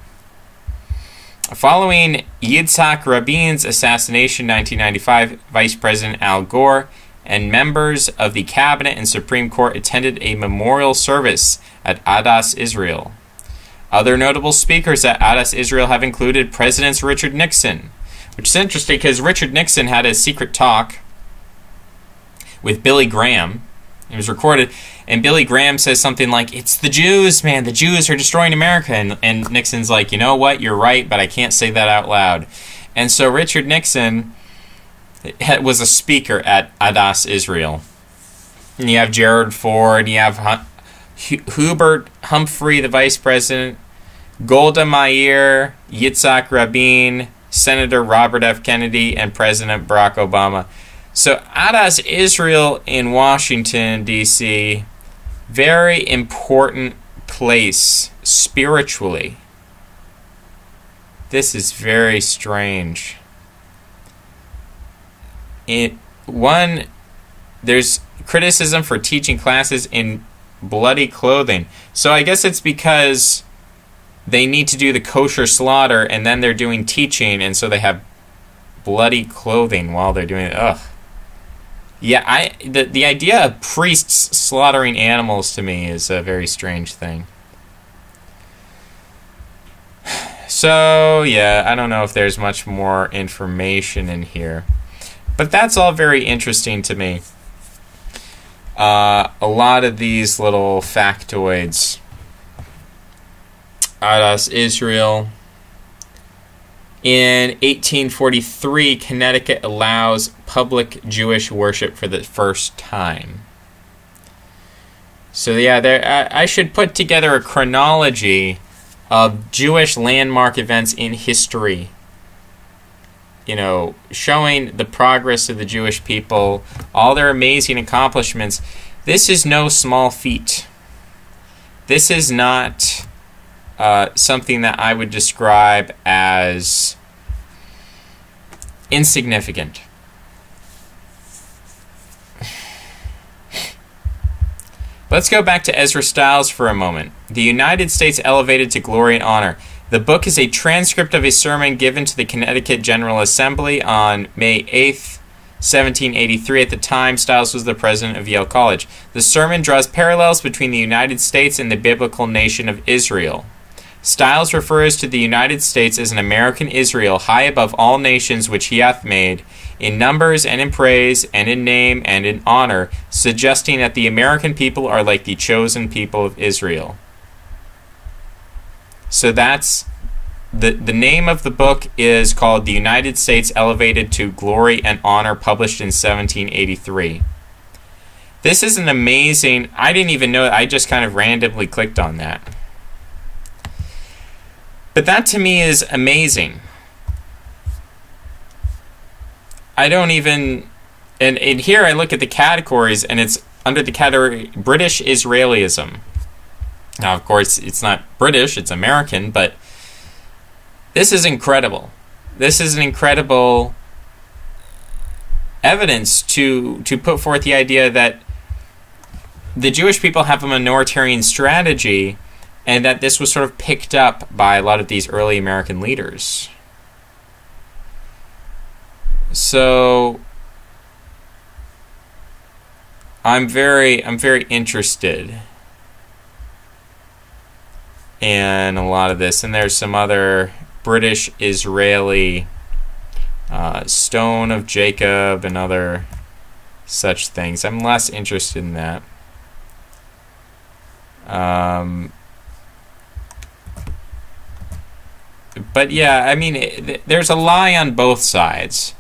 Following Yitzhak Rabin's assassination in 1995, Vice President Al Gore and members of the Cabinet and Supreme Court attended a memorial service at Adas Israel. Other notable speakers at Adas Israel have included President Richard Nixon, which is interesting because Richard Nixon had a secret talk with Billy Graham. It was recorded, and Billy Graham says something like, "It's the Jews, man, the Jews are destroying America," and Nixon's like, "You know what, you're right, but I can't say that out loud." And so Richard Nixon was a speaker at Adas Israel. And you have Gerald Ford, you have Hubert Humphrey, the vice president, Golda Meir, Yitzhak Rabin, Senator Robert F. Kennedy, and President Barack Obama. So Adas Israel in Washington, D.C., very important place spiritually. This is very strange. There's criticism for teaching classes in bloody clothing. So I guess it's because they need to do the kosher slaughter, and then they're doing teaching, and so they have bloody clothing while they're doing it. Ugh. Yeah, the idea of priests slaughtering animals to me is a very strange thing. So, yeah, I don't know if there's much more information in here. But that's all very interesting to me. A lot of these little factoids. Adas, Israel. In 1843, Connecticut allows public Jewish worship for the first time. So yeah, I should put together a chronology of Jewish landmark events in history. You know, showing the progress of the Jewish people, all their amazing accomplishments. This is no small feat. This is not something that I would describe as insignificant. Let's go back to Ezra Stiles for a moment. The United States Elevated to Glory and Honor. The book is a transcript of a sermon given to the Connecticut General Assembly on May 8th, 1783. At the time, Stiles was the president of Yale College. The sermon draws parallels between the United States and the biblical nation of Israel. Stiles refers to the United States as an American Israel, high above all nations which he hath made, in numbers and in praise, and in name and in honor, suggesting that the American people are like the chosen people of Israel. So that's the name of the book is called The United States Elevated to Glory and Honor, published in 1783. This is an amazing, I didn't even know, I just kind of randomly clicked on that. But that to me is amazing. I don't even, and here I look at the categories, and it's under the category British Israelism. Now, of course, it's not British, it's American, but this is incredible. This is an incredible evidence to put forth the idea that the Jewish people have a minoritarian strategy, and that this was sort of picked up by a lot of these early American leaders. So I'm very interested in a lot of this, and there's some other British Israeli Stone of Jacob and other such things. I'm less interested in that. But yeah, I mean, there's a lie on both sides.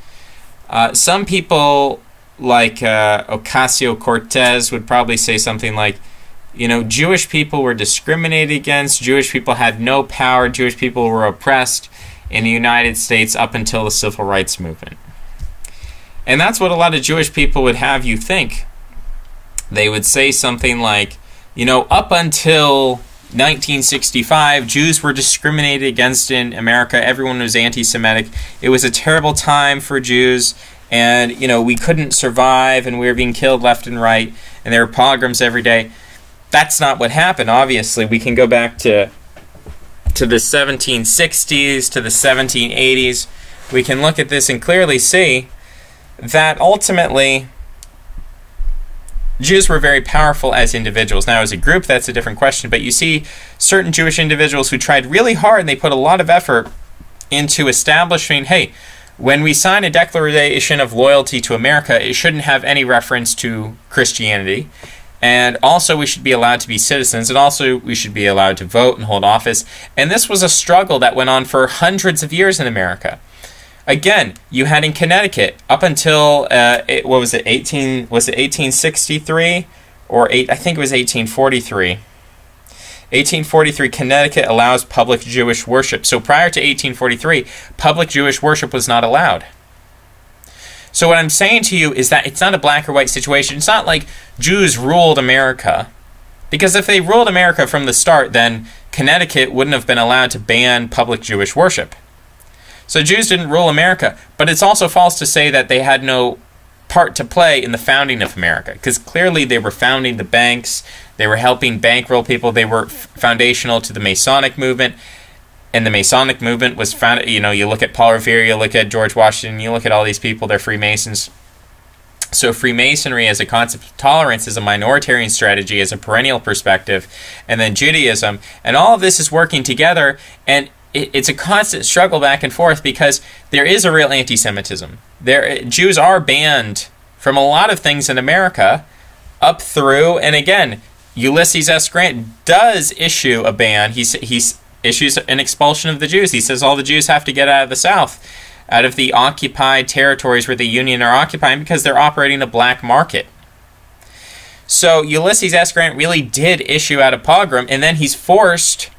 Some people, like Ocasio-Cortez, would probably say something like, you know, Jewish people were discriminated against, Jewish people had no power, Jewish people were oppressed in the United States up until the Civil Rights Movement. And that's what a lot of Jewish people would have you think. They would say something like, you know, up until 1965, Jews were discriminated against in America. Everyone was anti-Semitic. It was a terrible time for Jews, and, you know, we couldn't survive, and we were being killed left and right, and there were pogroms every day. That's not what happened, obviously. We can go back to the 1760s, to the 1780s. We can look at this and clearly see that ultimately Jews were very powerful as individuals. Now, as a group, that's a different question, but you see certain Jewish individuals who tried really hard, and they put a lot of effort into establishing, hey, when we sign a declaration of loyalty to America, it shouldn't have any reference to Christianity, and also we should be allowed to be citizens, and also we should be allowed to vote and hold office. And this was a struggle that went on for hundreds of years in America. Again, you had in Connecticut up until what was it? 1863 or I think it was 1843. 1843, Connecticut allows public Jewish worship. So prior to 1843, public Jewish worship was not allowed. So what I'm saying to you is that it's not a black or white situation. It's not like Jews ruled America. Because if they ruled America from the start, then Connecticut wouldn't have been allowed to ban public Jewish worship. So Jews didn't rule America. But it's also false to say that they had no part to play in the founding of America, because clearly they were founding the banks, they were helping bankroll people, they were foundational to the Masonic movement, and the Masonic movement was founded, you know, you look at Paul Revere, you look at George Washington, you look at all these people, they're Freemasons. So Freemasonry as a concept of tolerance is a minoritarian strategy, as a perennial perspective, and then Judaism, and all of this is working together, and it's a constant struggle back and forth, because there is a real anti-Semitism. Jews are banned from a lot of things in America, up through, and again, Ulysses S. Grant does issue a ban. He issues an expulsion of the Jews. He says all the Jews have to get out of the South, out of the occupied territories where the Union are occupying, because they're operating the black market. So Ulysses S. Grant really did issue out a pogrom, and then he's forced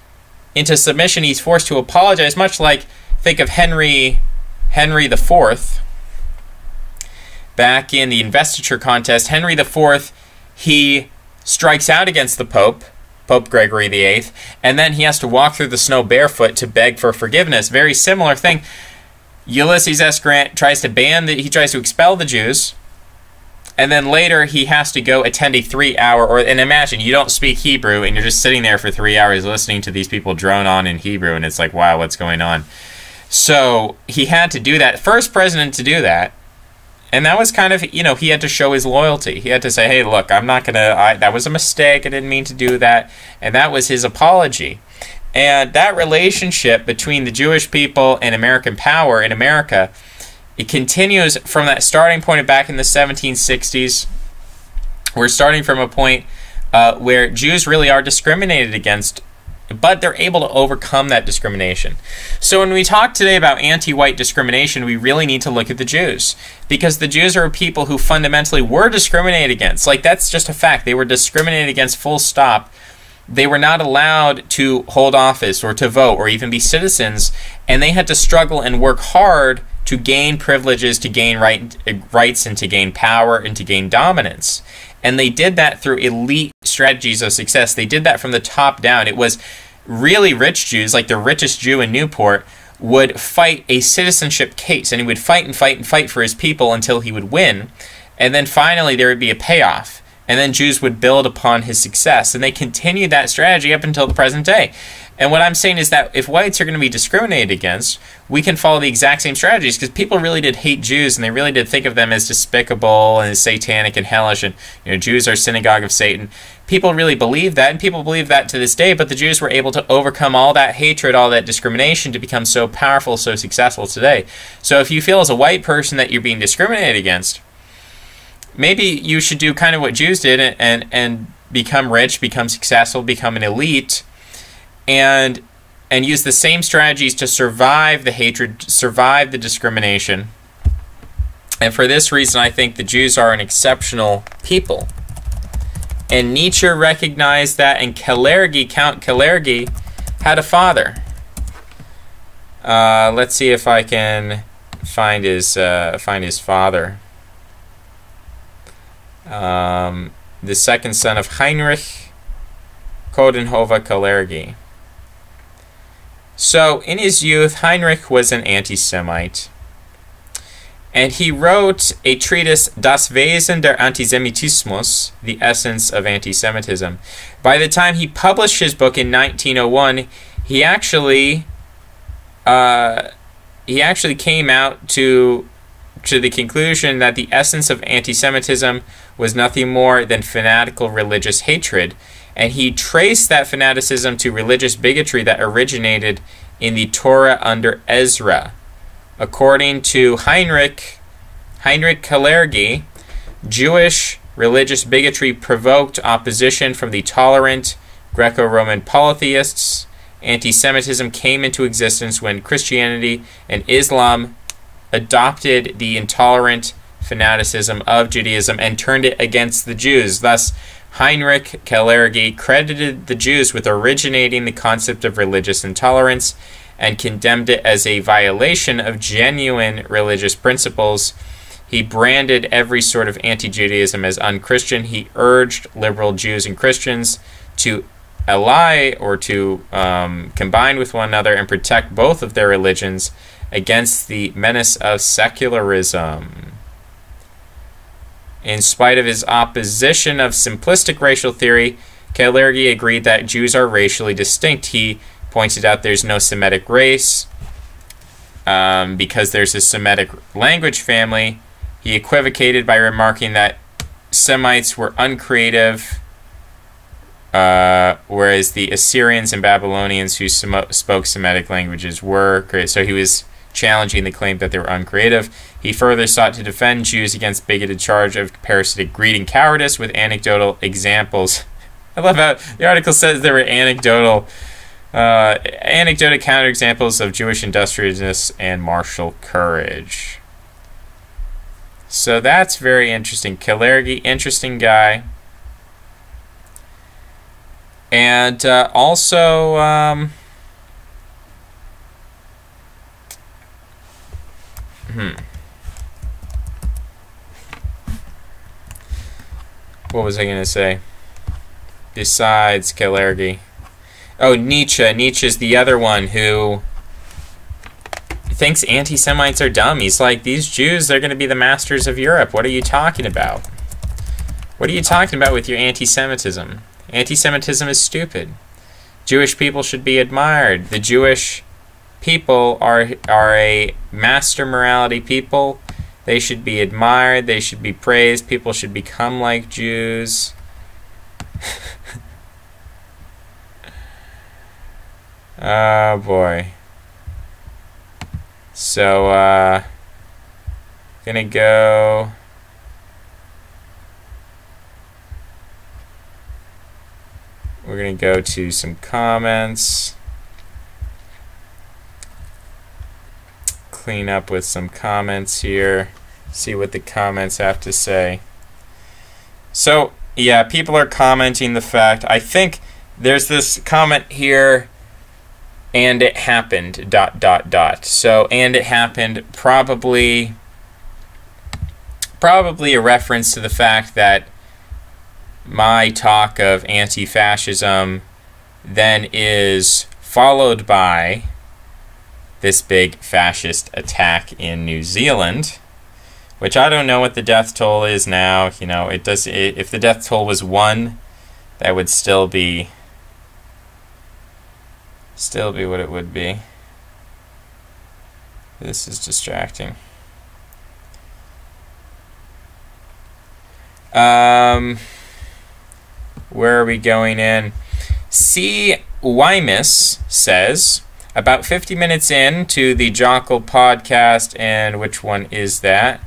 into submission. He's forced to apologize, much like, think of Henry IV. Back in the investiture contest, Henry IV, he strikes out against the Pope Gregory VIII, and then he has to walk through the snow barefoot to beg for forgiveness. Very similar thing. Ulysses S. Grant tries to expel the Jews, and then later he has to go attend a 3-hour, and imagine, you don't speak Hebrew, and you're just sitting there for 3 hours listening to these people drone on in Hebrew, and it's like, wow, what's going on? So he had to do that. First president to do that. And that was kind of, you know, he had to show his loyalty. He had to say, hey, look, I'm not going to, that was a mistake. I didn't mean to do that. And that was his apology. And that relationship between the Jewish people and American power in America, it continues from that starting point back in the 1760s. We're starting from a point where Jews really are discriminated against, but they're able to overcome that discrimination. So when we talk today about anti-white discrimination, we really need to look at the Jews, because the Jews are people who fundamentally were discriminated against. Like, that's just a fact. They were discriminated against, full stop. They were not allowed to hold office or to vote or even be citizens, and they had to struggle and work hard to gain privileges, to gain rights, and to gain power, and to gain dominance. And they did that through elite strategies of success. They did that from the top down. It was really rich Jews, like the richest Jew in Newport, would fight a citizenship case, and he would fight and fight and fight for his people until he would win. And then finally there would be a payoff. And then Jews would build upon his success. And they continued that strategy up until the present day. And what I'm saying is that if whites are going to be discriminated against, we can follow the exact same strategies, because people really did hate Jews, and they really did think of them as despicable and as satanic and hellish, and, you know, Jews are synagogue of Satan. People really believed that, and people believe that to this day, but the Jews were able to overcome all that hatred, all that discrimination, to become so powerful, so successful today. So if you feel as a white person that you're being discriminated against, maybe you should do kind of what Jews did and become rich, become successful, become an elite, and use the same strategies to survive the hatred, survive the discrimination. And for this reason, I think the Jews are an exceptional people. And Nietzsche recognized that, and Count Kalergi, had a father. Let's see if I can find his father. The second son of Heinrich Coudenhove Kalergi. So, in his youth, Heinrich was an anti-Semite, and he wrote a treatise, Das Wesen der Antisemitismus, the essence of anti-Semitism. By the time he published his book in 1901, he actually came out to the conclusion that the essence of anti-Semitism was nothing more than fanatical religious hatred. And he traced that fanaticism to religious bigotry that originated in the Torah under Ezra. According to Heinrich Kalergi, Jewish religious bigotry provoked opposition from the tolerant Greco-Roman polytheists. Anti-Semitism came into existence when Christianity and Islam adopted the intolerant fanaticism of Judaism and turned it against the Jews. Thus, Heinrich Kalergi credited the Jews with originating the concept of religious intolerance and condemned it as a violation of genuine religious principles. He branded every sort of anti-Judaism as unchristian. He urged liberal Jews and Christians to ally or to combine with one another and protect both of their religions against the menace of secularism. In spite of his opposition of simplistic racial theory, Kalergi agreed that Jews are racially distinct. He pointed out there's no Semitic race because there's a Semitic language family. He equivocated by remarking that Semites were uncreative, whereas the Assyrians and Babylonians who spoke Semitic languages were creative. So he was challenging the claim that they were uncreative. He further sought to defend Jews against bigoted charge of parasitic greed and cowardice with anecdotal examples. I love how the article says there were anecdotal counterexamples of Jewish industriousness and martial courage. So that's very interesting. Kalergi, interesting guy. And also, what was I going to say? Besides Kalergi. Oh, Nietzsche. Nietzsche's the other one who thinks anti-Semites are dumb. He's like, these Jews, they're going to be the masters of Europe. What are you talking about? What are you talking about with your anti-Semitism? Anti-Semitism is stupid. Jewish people should be admired. The Jewish people are a master morality people. They should be admired. They should be praised. People should become like Jews. Oh boy. So, gonna go. We're gonna go to some comments. Clean up with some comments here. See what the comments have to say. So, yeah, people are commenting the fact. I think there's this comment here. And it happened, ... So, and it happened, probably a reference to the fact that my talk of anti-fascism then is followed by this big fascist attack in New Zealand, which I don't know what the death toll is now. You know, if the death toll was 1, that would still be what it would be. This is distracting. Where are we going in? C. Wymus says, about 50 minutes in to the Jockle podcast, and which one is that?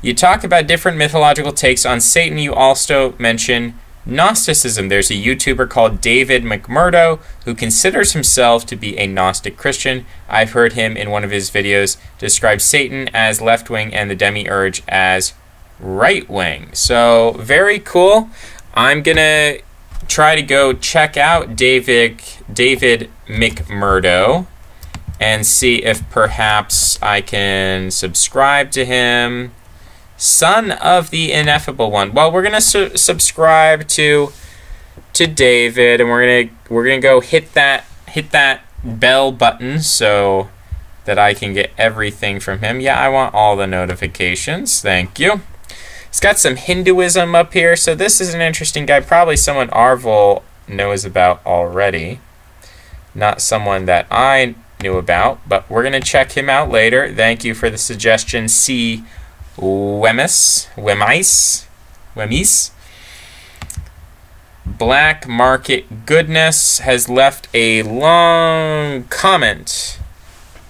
You talk about different mythological takes on Satan. You also mention Gnosticism. There's a YouTuber called David McMurdo who considers himself to be a Gnostic Christian. I've heard him in one of his videos describe Satan as left-wing and the demiurge as right-wing. So, very cool. I'm going to try to go check out David McMurdo and see if perhaps I can subscribe to him. Son of the Ineffable One. Well, we're gonna subscribe to David, and we're gonna go hit that bell button so that I can get everything from him. Yeah, I want all the notifications. Thank you. He's got some Hinduism up here, so this is an interesting guy. Probably someone Arvol knows about already. Not someone that I knew about, but we're gonna check him out later. Thank you for the suggestion, C. Wemys. Black Market Goodness has left a long comment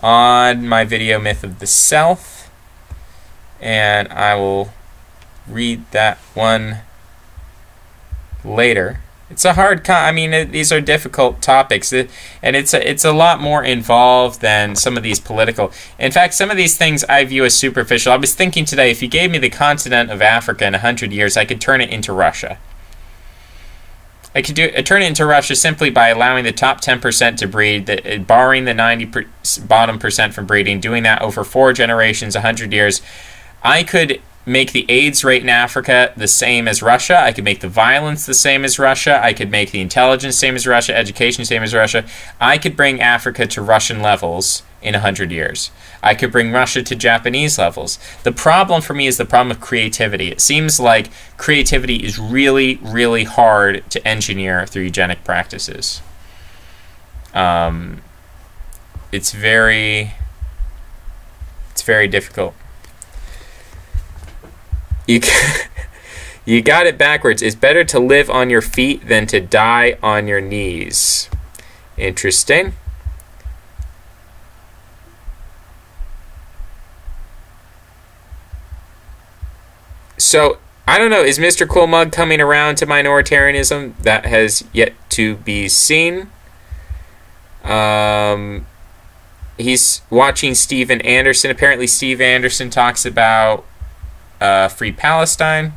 on my video Myth of the South, and I will read that one later. It's a hard these are difficult topics, and it's a lot more involved than some of these political. In fact, some of these things I view as superficial. I was thinking today, if you gave me the continent of Africa in 100 years, I could turn it into Russia. I could turn it into Russia simply by allowing the top 10% to breed, barring the bottom percent from breeding, doing that over 4 generations, 100 years. I could make the AIDS rate in Africa the same as Russia. I could make the violence the same as Russia. I could make the intelligence same as Russia, education same as Russia. I could bring Africa to Russian levels in 100 years. I could bring Russia to Japanese levels. The problem for me is the problem of creativity. It seems like creativity is really, really hard to engineer through eugenic practices. It's very difficult. You got it backwards. It's better to live on your feet than to die on your knees. Interesting. So, I don't know. Is Mr. Cool Mug coming around to minoritarianism? That has yet to be seen. He's watching Steven Anderson. Apparently, Steve Anderson talks about Free Palestine.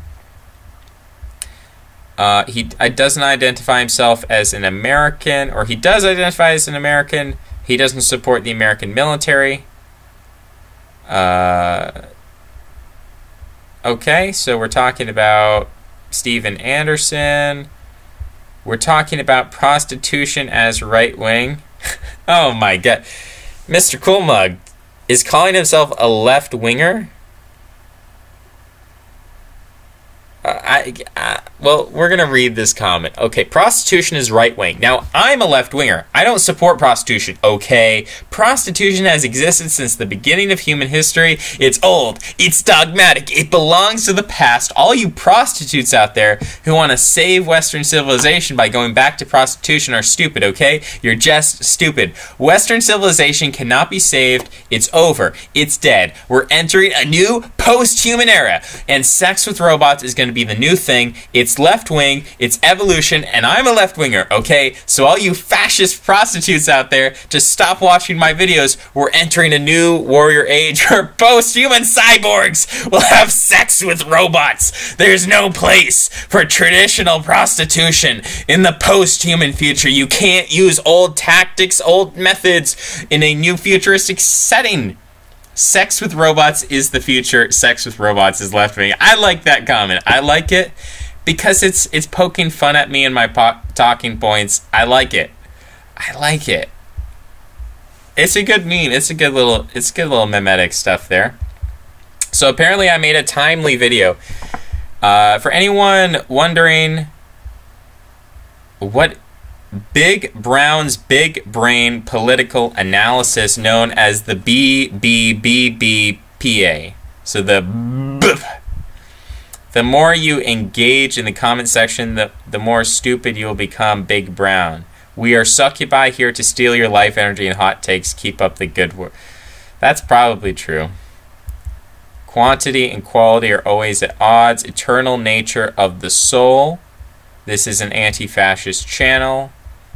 He doesn't identify himself as an American, or he does identify as an American. He doesn't support the American military. Okay, so we're talking about Steven Anderson. We're talking about prostitution as right-wing. Oh my god. Mr. Cool Mug is calling himself a left-winger? Well, we're going to read this comment. Okay, prostitution is right-wing. Now, I'm a left-winger. I don't support prostitution, okay? Prostitution has existed since the beginning of human history. It's old. It's dogmatic. It belongs to the past. All you prostitutes out there who want to save Western civilization by going back to prostitution are stupid, okay? You're just stupid. Western civilization cannot be saved. It's over. It's dead. We're entering a new post-human era, and sex with robots is going to be the new thing. It's left-wing, it's evolution, and I'm a left-winger, okay? So all you fascist prostitutes out there, just stop watching my videos. We're entering a new warrior age where post-human cyborgs will have sex with robots. There's no place for traditional prostitution in the post-human future. You can't use old tactics, old methods in a new futuristic setting. Sex with robots is the future. Sex with robots is left-wing. I like that comment. I like it because it's poking fun at me and my talking points. I like it. I like it. It's a good meme. It's good little mimetic stuff there. So apparently I made a timely video. For anyone wondering what Big Brown's big brain political analysis known as the BBBBPA. So the more you engage in the comment section, the more stupid you will become, Big Brown. We are succubi here to steal your life energy and hot takes. Keep up the good work. That's probably true. Quantity and quality are always at odds. Eternal nature of the soul. This is an anti-fascist channel.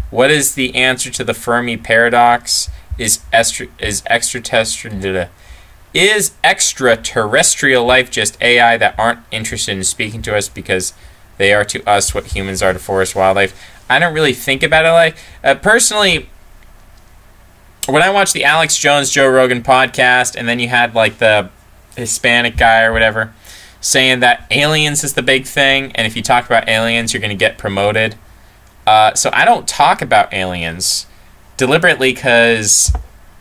What is the answer to the Fermi paradox? Is extraterrestrial life just AI that aren't interested in speaking to us because they are to us what humans are to forest wildlife? I don't really think about it like... personally, when I watched the Alex Jones Joe Rogan podcast, and then you had like the Hispanic guy or whatever saying that aliens is the big thing, and if you talk about aliens, you're going to get promoted. So I don't talk about aliens deliberately because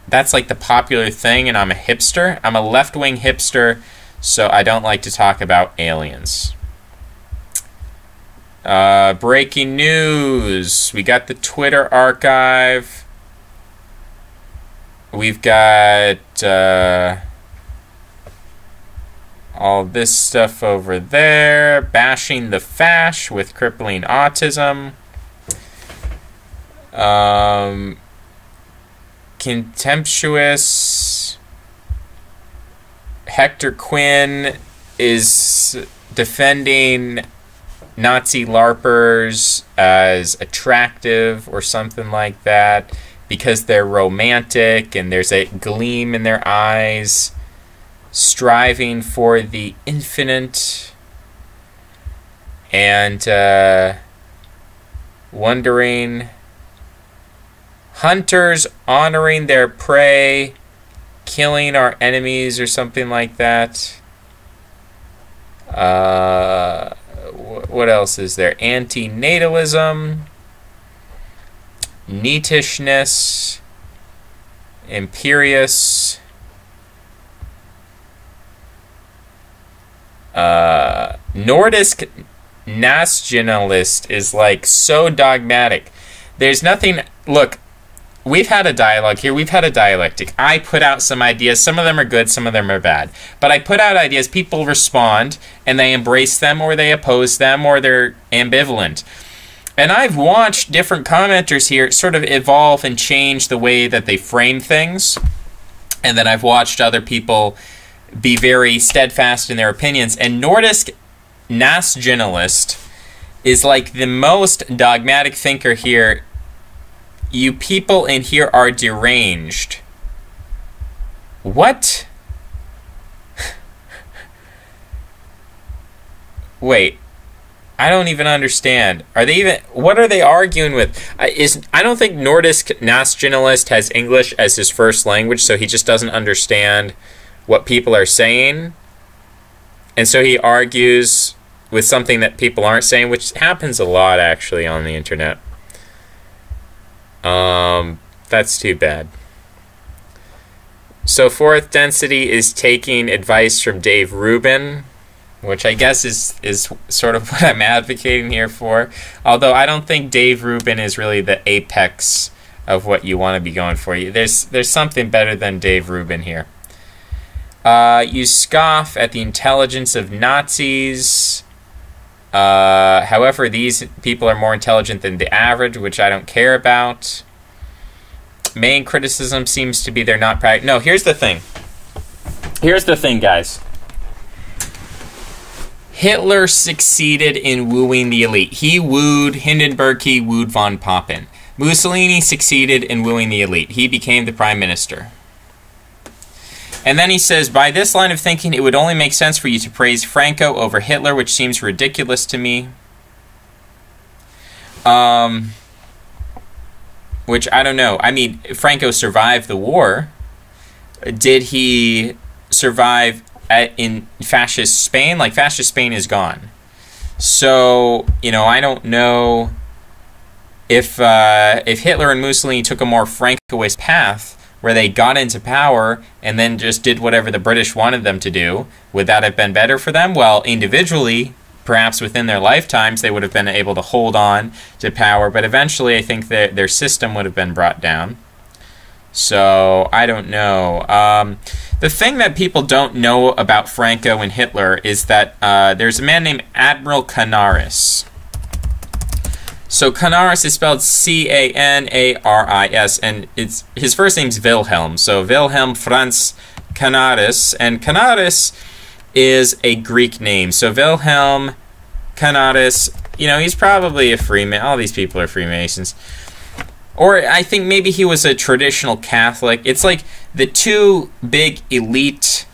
that's like the popular thing, and I'm a hipster. I'm a left-wing hipster, so I don't like to talk about aliens. Breaking news. We got the Twitter archive. We've got all this stuff over there. Bashing the fash with crippling autism. Contemptuous. Hector Quinn is defending Nazi LARPers as attractive or something like that because they're romantic and there's a gleam in their eyes, striving for the infinite, and wondering, hunters honoring their prey, killing our enemies or something like that. What else is there? Antinatalism, neatishness, imperious, Nordisk nationalist is like so dogmatic. There's nothing. Look, we've had a dialogue here. We've had a dialectic. I put out some ideas. Some of them are good. Some of them are bad. But I put out ideas. People respond, and they embrace them, or they oppose them, or they're ambivalent. And I've watched different commenters here sort of evolve and change the way that they frame things. And then I've watched other people be very steadfast in their opinions. And Nordisk nationalist is like the most dogmatic thinker here. You people in here are deranged. What? Wait. I don't even understand. Are they even... What are they arguing with? I don't think Nordisk nationalist has English as his first language, so he just doesn't understand what people are saying. And so he argues with something that people aren't saying, which happens a lot, actually, on the internet. That's too bad. So fourth density is taking advice from Dave Rubin, which I guess is sort of what I'm advocating here for. Although I don't think Dave Rubin is really the apex of what you want to be going for. There's something better than Dave Rubin here. You scoff at the intelligence of Nazis. However, these people are more intelligent than the average, which I don't care about. Main criticism seems to be they're not practical. No, here's the thing. Here's the thing, guys. Hitler succeeded in wooing the elite. He wooed Hindenburg, he wooed von Papen. Mussolini succeeded in wooing the elite. He became the prime minister. And then he says, by this line of thinking, it would only make sense for you to praise Franco over Hitler, which seems ridiculous to me. Which, I don't know. I mean, Franco survived the war. Did he survive in fascist Spain? Like, fascist Spain is gone. So, you know, I don't know if Hitler and Mussolini took a more Francoist path, where they got into power and then just did whatever the British wanted them to do, would that have been better for them? Well, individually, perhaps within their lifetimes, they would have been able to hold on to power, but eventually I think that their system would have been brought down. So, I don't know. The thing that people don't know about Franco and Hitler is that there's a man named Admiral Canaris. So Canaris is spelled C-A-N-A-R-I-S, and his first name's Wilhelm. So Wilhelm Franz Canaris, and Canaris is a Greek name. So Wilhelm Canaris, you know, he's probably a Freemason. All these people are Freemasons. Or I think maybe he was a traditional Catholic. It's like the two big elite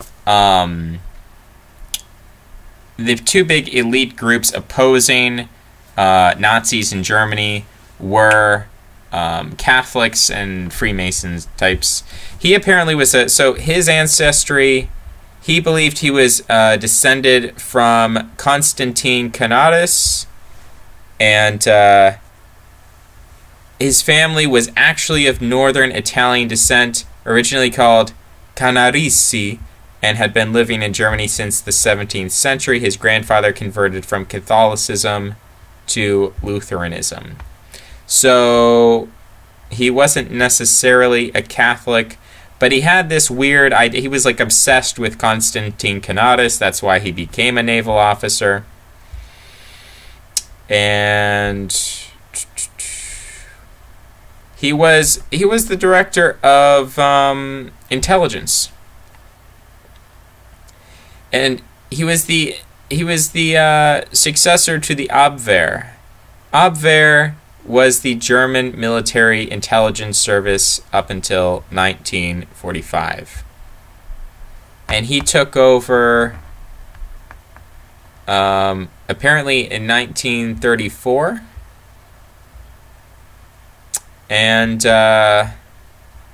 groups opposing Nazis in Germany were Catholics and Freemasons types. He apparently was so his ancestry, he believed he was descended from Constantine Canaris, and his family was actually of northern Italian descent, originally called Canarisi, and had been living in Germany since the 17th century. His grandfather converted from Catholicism to Lutheranism. So he wasn't necessarily a Catholic, but he had this weird idea. He was like obsessed with Constantine Canaris. That's why he became a naval officer. And he was the director of intelligence. And he was the successor to the Abwehr. Abwehr was the German military intelligence service up until 1945. And he took over apparently in 1934. And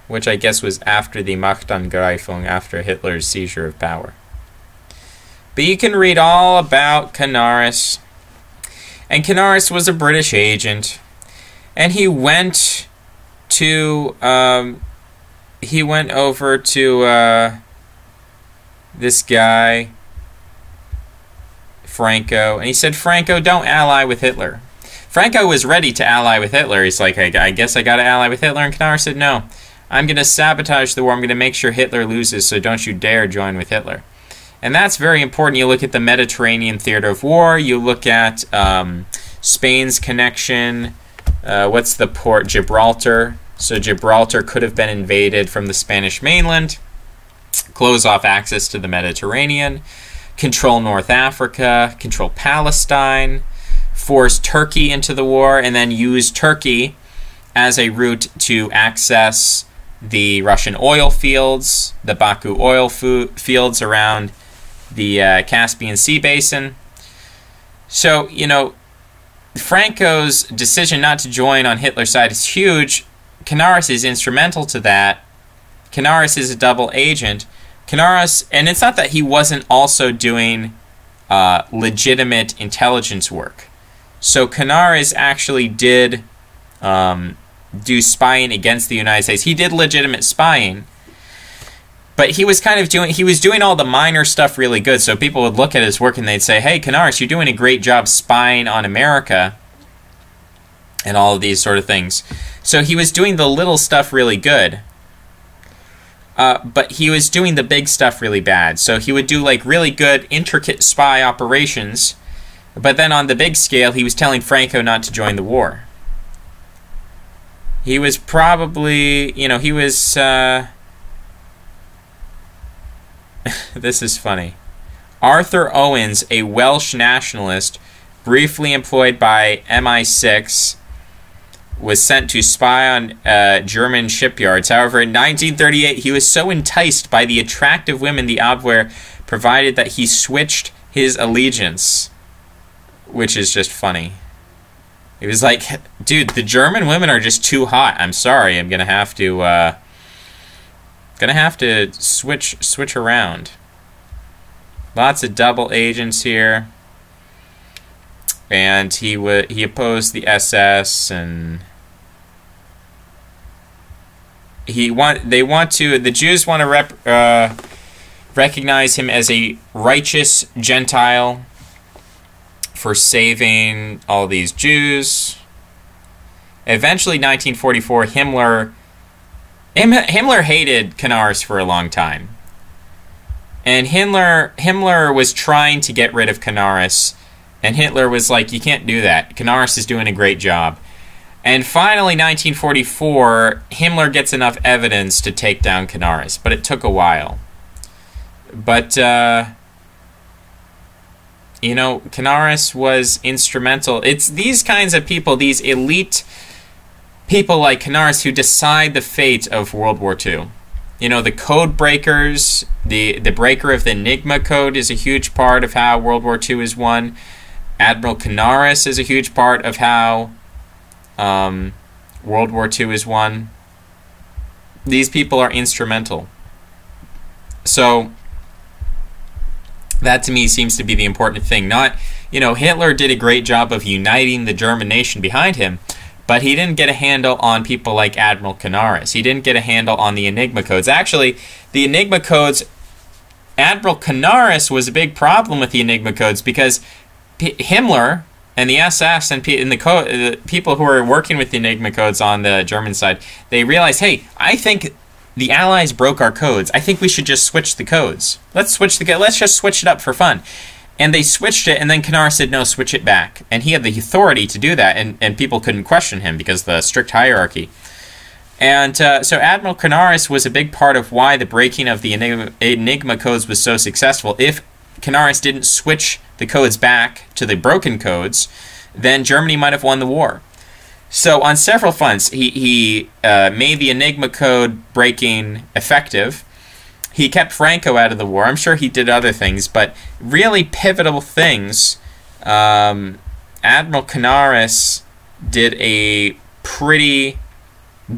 which I guess was after the Machtergreifung, after Hitler's seizure of power. But you can read all about Canaris. And Canaris was a British agent. And he went over to this guy, Franco, and he said, Franco, don't ally with Hitler. Franco was ready to ally with Hitler. He's like, I guess I got to ally with Hitler. And Canaris said, no, I'm going to sabotage the war. I'm going to make sure Hitler loses, so don't you dare join with Hitler. And that's very important. You look at the Mediterranean theater of war. You look at Spain's connection. What's the port? Gibraltar. So Gibraltar could have been invaded from the Spanish mainland. Close off access to the Mediterranean. Control North Africa. Control Palestine. Force Turkey into the war. And then use Turkey as a route to access the Russian oil fields. The Baku oil fields around the Caspian Sea basin. So, you know, Franco's decision not to join on Hitler's side is huge. Canaris is instrumental to that. Canaris is a double agent. Canaris, and it's not that he wasn't also doing legitimate intelligence work. So Canaris actually did do spying against the United States. He did legitimate spying, but he was kind of doing all the minor stuff really good. So people would look at his work and they'd say, hey, Canaris, you're doing a great job spying on America and all of these sort of things. So he was doing the little stuff really good, but he was doing the big stuff really bad. So he would do like really good, intricate spy operations, but then on the big scale, he was telling Franco not to join the war. He was probably, you know, he was... This is funny. Arthur Owens, a Welsh nationalist, briefly employed by MI6, was sent to spy on German shipyards. However, in 1938, he was so enticed by the attractive women the Abwehr provided that he switched his allegiance, which is just funny. He was like, dude, the German women are just too hot. I'm sorry, I'm gonna have to switch around. Lots of double agents here, and he opposed the SS, and the Jews want to recognize him as a righteous Gentile for saving all these Jews. Eventually, 1944, Himmler hated Canaris for a long time. And Himmler was trying to get rid of Canaris, and Hitler was like, you can't do that. Canaris is doing a great job. And finally, 1944, Himmler gets enough evidence to take down Canaris, but it took a while. But, you know, Canaris was instrumental. It's these kinds of people, these elite people like Canaris, who decide the fate of World War II. You know, the code breakers, the breaker of the Enigma code is a huge part of how World War II is won. Admiral Canaris is a huge part of how World War II is won. These people are instrumental. So that to me seems to be the important thing. Not, you know, Hitler did a great job of uniting the German nation behind him, but he didn't get a handle on people like Admiral Canaris. He didn't get a handle on the Enigma codes. Actually, the Enigma codes, Admiral Canaris was a big problem with the Enigma codes because Himmler and the SS and the people who were working with the Enigma codes on the German side, they realized, hey, I think the Allies broke our codes. I think we should just switch the codes. Let's just switch it up for fun. And they switched it, and then Canaris said, no, switch it back. And he had the authority to do that, and people couldn't question him because of the strict hierarchy. And so Admiral Canaris was a big part of why the breaking of the Enigma codes was so successful. If Canaris didn't switch the codes back to the broken codes, then Germany might have won the war. So on several fronts, he made the Enigma code breaking effective. He kept Franco out of the war. I'm sure he did other things, but really pivotal things. Admiral Canaris did a pretty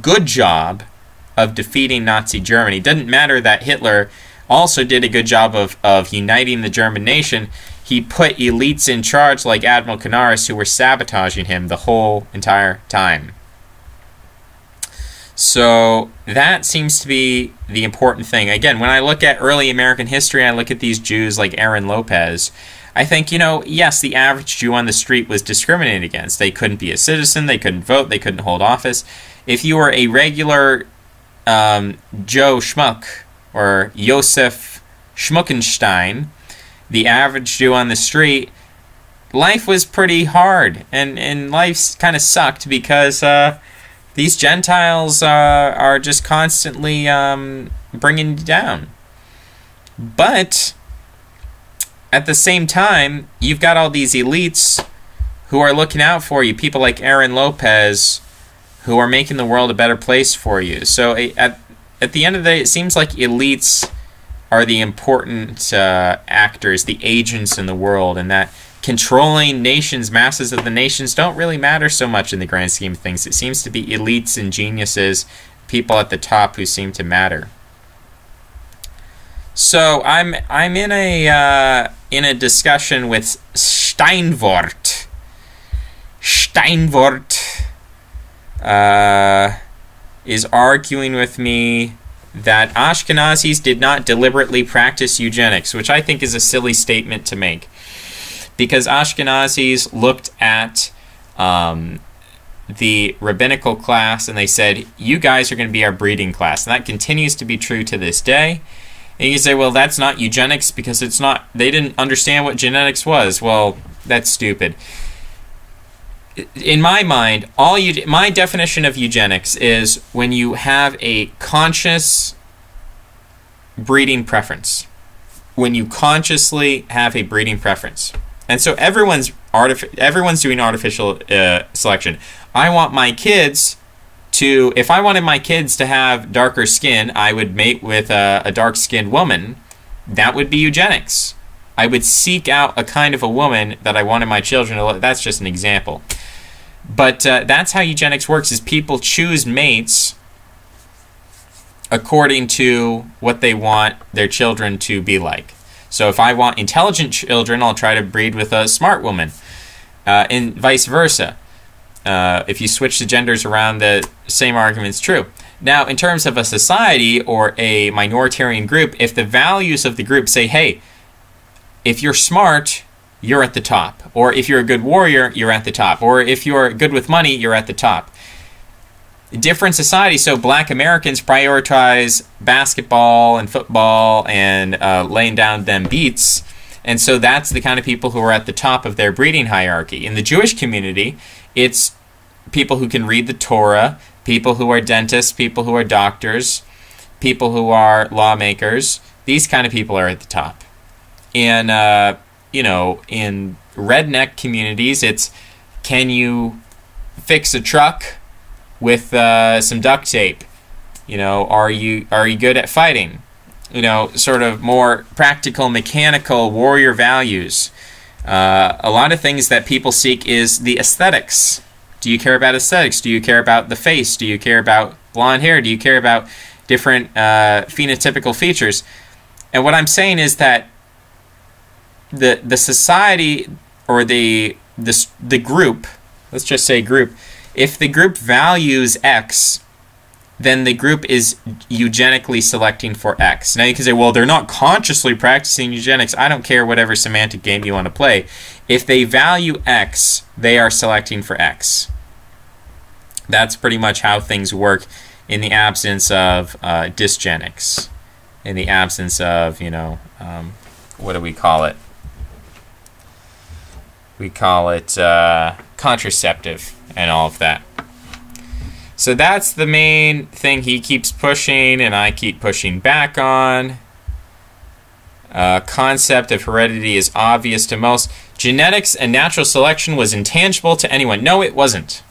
good job of defeating Nazi Germany. It doesn't matter that Hitler also did a good job of uniting the German nation, he put elites in charge like Admiral Canaris who were sabotaging him the whole entire time. So that seems to be the important thing. Again, when I look at early American history, I look at these Jews like Aaron Lopez, I think, yes, the average Jew on the street was discriminated against. They couldn't be a citizen, they couldn't vote, they couldn't hold office. If you were a regular Joe Schmuck or Josef Schmuckenstein, the average Jew on the street, life was pretty hard, and life kind of sucked because these Gentiles are just constantly bringing you down. But at the same time, you've got all these elites who are looking out for you, people like Aaron Lopez, who are making the world a better place for you. So at the end of the day, it seems like elites are the important actors, the agents in the world, and that controlling nations, masses of the nations, don't really matter so much in the grand scheme of things. It seems to be elites and geniuses, people at the top who seem to matter. So I'm in a discussion with Steinwort. Steinwort is arguing with me that Ashkenazis did not deliberately practice eugenics, which I think is a silly statement to make, because Ashkenazis looked at the rabbinical class and they said, you guys are going to be our breeding class, and that continues to be true to this day. And you say, well, that's not eugenics because it's not, they didn't understand what genetics was. Well, that's stupid. In my mind, my definition of eugenics is when you have a conscious breeding preference. When you consciously have a breeding preference. And so everyone's doing artificial selection. I want my kids to, if I wanted my kids to have darker skin, I would mate with a dark-skinned woman. That would be eugenics. I would seek out a kind of a woman that I wanted my children to look. That's just an example. But that's how eugenics works, is people choose mates according to what they want their children to be like. So if I want intelligent children, I'll try to breed with a smart woman, and vice versa. If you switch the genders around, the same argument's true. Now, in terms of a society or a minoritarian group, if the values of the group say, hey, if you're smart, you're at the top. Or if you're a good warrior, you're at the top. Or if you're good with money, you're at the top. Different societies, so black Americans prioritize basketball and football and laying down them beats. And so that's the kind of people who are at the top of their breeding hierarchy. In the Jewish community, it's people who can read the Torah, people who are dentists, people who are doctors, people who are lawmakers. These kind of people are at the top. And, in redneck communities, it's, can you fix a truck with some duct tape? Are you good at fighting? Sort of more practical, mechanical warrior values. A lot of things that people seek is the aesthetics. Do you care about aesthetics? Do you care about the face? Do you care about blonde hair? Do you care about different phenotypical features? And what I'm saying is that the society or the group, let's just say group, if the group values X, then the group is eugenically selecting for X. Now you can say, well, they're not consciously practicing eugenics. I don't care, whatever semantic game you want to play. If they value X, they are selecting for X. That's pretty much how things work in the absence of dysgenics. In the absence of, what do we call it? We call it contraceptive and all of that. So that's the main thing he keeps pushing and I keep pushing back on. Concept of heredity is obvious to most. Genetics and natural selection was intangible to anyone. No, it wasn't.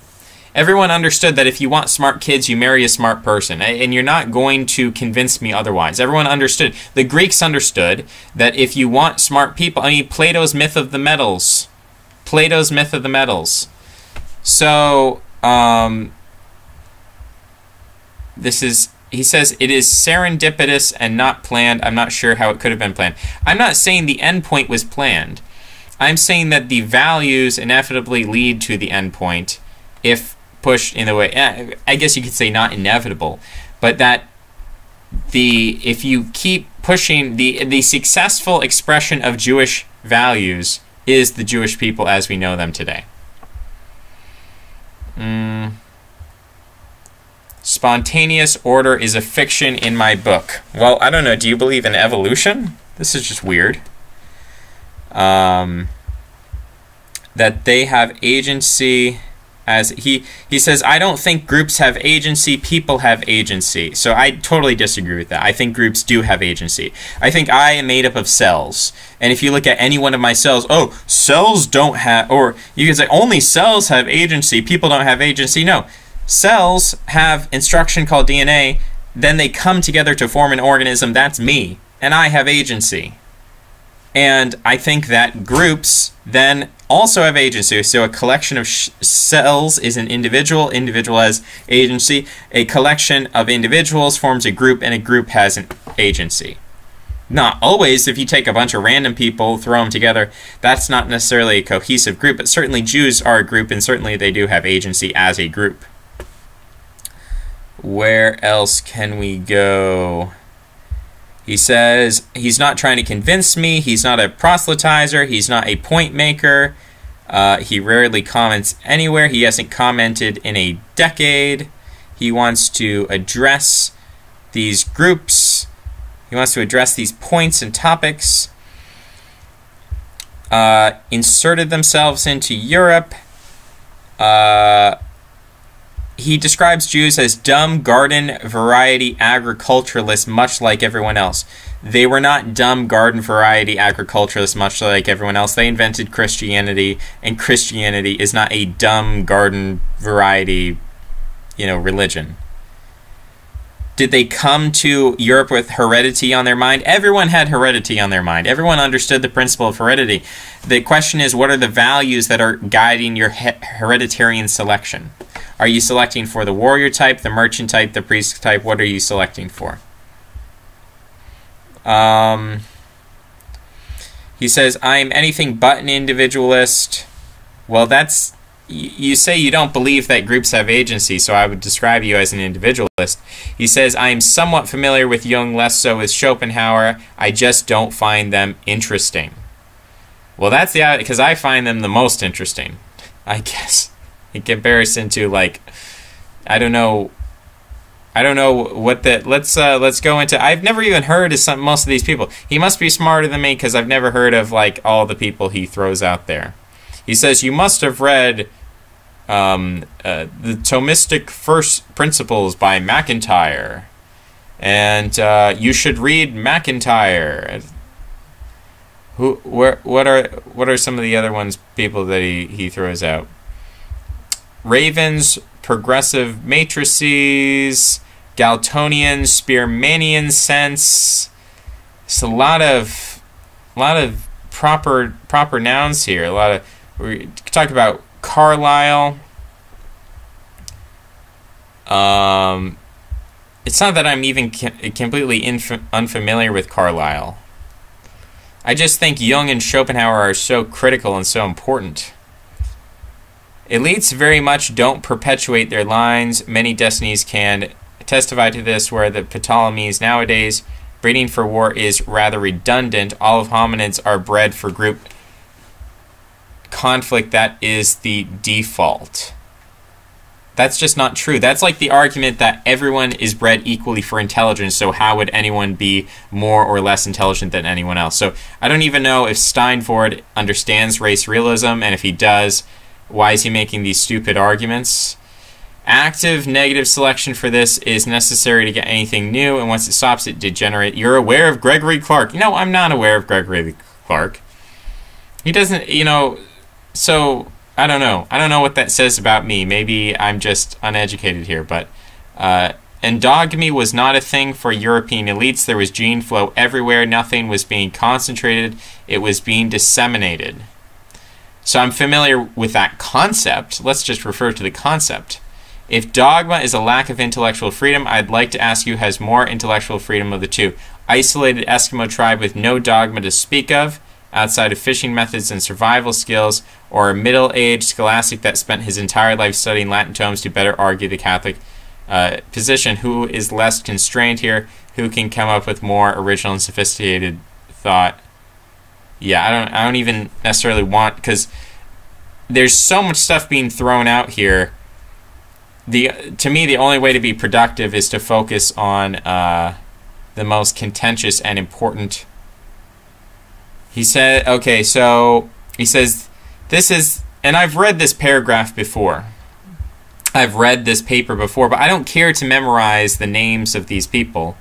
Everyone understood that if you want smart kids, you marry a smart person. And you're not going to convince me otherwise. Everyone understood. The Greeks understood that if you want smart people, Plato's myth of the metals. Plato's myth of the metals. So, this is he says it is serendipitous and not planned. I'm not sure how it could have been planned. I'm not saying the endpoint was planned. I'm saying that the values inevitably lead to the endpoint if pushed in the way. I guess you could say not inevitable, but that if you keep pushing the successful expression of Jewish values is the Jewish people as we know them today. Spontaneous order is a fiction in my book. Well, I don't know. Do you believe in evolution? This is just weird. That they have agency. As he says, I don't think groups have agency, people have agency. So I totally disagree with that. I think groups do have agency. I think I am made up of cells. And if you look at any one of my cells, oh, cells don't have, or you can say only cells have agency, people don't have agency. No, cells have instruction called DNA, then they come together to form an organism, that's me, and I have agency. And I think that groups then also have agency. So a collection of cells is an individual. Individual has agency. A collection of individuals forms a group, and a group has an agency. Not always. If you take a bunch of random people, throw them together, that's not necessarily a cohesive group, but certainly Jews are a group, and certainly they do have agency as a group. Where else can we go? He says, he's not trying to convince me. He's not a proselytizer. He's not a point maker. He rarely comments anywhere. He hasn't commented in a decade. He wants to address these groups. He wants to address these points and topics. Inserted themselves into Europe. He describes Jews as dumb garden variety agriculturalists, much like everyone else. They were not dumb garden variety agriculturalists, much like everyone else. They invented Christianity, and Christianity is not a dumb garden variety, religion. Did they come to Europe with heredity on their mind? Everyone had heredity on their mind. Everyone understood the principle of heredity. The question is, what are the values that are guiding your hereditarian selection? Are you selecting for the warrior type, the merchant type, the priest type? What are you selecting for? He says, I'm anything but an individualist. Well, that's... You say you don't believe that groups have agency, so I would describe you as an individualist. He says, I am somewhat familiar with Jung, less so with Schopenhauer. I just don't find them interesting. Well, that's the... because I find them the most interesting, I guess. In comparison to, like, I don't know what the... Let's go into... I've never even heard of most of these people. He must be smarter than me because I've never heard of, like, all the people he throws out there. He says, you must have read the Thomistic First Principles by MacIntyre. And you should read MacIntyre. What are some of the other people that he throws out? Ravens, progressive matrices, Galtonian, Spearmanian sense. It's a lot of proper nouns here. We talk about Carlyle. It's not that I'm even completely unfamiliar with Carlyle. I just think Jung and Schopenhauer are so critical and so important. Elites very much don't perpetuate their lines. Many destinies can testify to this, where the Ptolemies nowadays, breeding for war is rather redundant. All of hominids are bred for group conflict. That is the default. That's just not true. That's like the argument that everyone is bred equally for intelligence, so how would anyone be more or less intelligent than anyone else? So I don't even know if Steinfort understands race realism, and if he does, why is he making these stupid arguments? Active negative selection for this is necessary to get anything new, and once it stops, it degenerates. You're aware of Gregory Clark. No, I'm not aware of Gregory Clark. He doesn't, so I don't know. I don't know what that says about me. Maybe I'm just uneducated here, but endogamy was not a thing for European elites. There was gene flow everywhere. Nothing was being concentrated. It was being disseminated. So I'm familiar with that concept. Let's just refer to the concept. If dogma is a lack of intellectual freedom, I'd like to ask you who has more intellectual freedom of the two. Isolated Eskimo tribe with no dogma to speak of, outside of fishing methods and survival skills, or a middle-aged scholastic that spent his entire life studying Latin tomes to better argue the Catholic position. Who is less constrained here? Who can come up with more original and sophisticated thought? Yeah, I don't even necessarily want, because there's so much stuff being thrown out here. To me, the only way to be productive is to focus on the most contentious and important. He said, okay, so he says, this is, and I've read this paragraph before. I've read this paper before, but I don't care to memorize the names of these people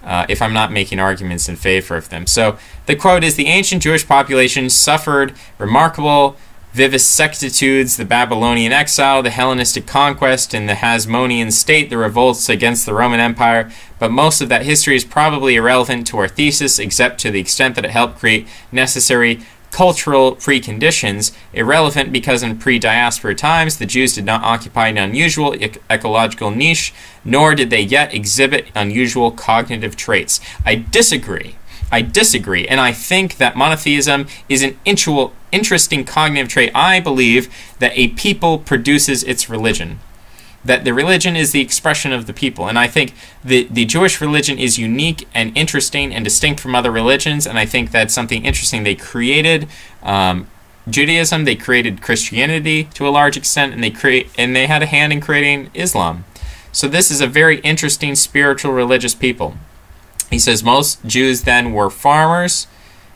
if I'm not making arguments in favor of them. So the quote is, the ancient Jewish population suffered remarkable vicissitudes: the Babylonian exile, the Hellenistic conquest, and the Hasmonean state, the revolts against the Roman Empire. But most of that history is probably irrelevant to our thesis, except to the extent that it helped create necessary cultural preconditions. Irrelevant because in pre-diaspora times, the Jews did not occupy an unusual ecological niche, nor did they yet exhibit unusual cognitive traits. I disagree, and I think that monotheism is an interesting cognitive trait. I believe that a people produces its religion, that the religion is the expression of the people, and I think the Jewish religion is unique and interesting and distinct from other religions, and I think that's something interesting. They created Judaism, they created Christianity to a large extent, and they had a hand in creating Islam. So this is a very interesting spiritual religious people. He says most Jews then were farmers,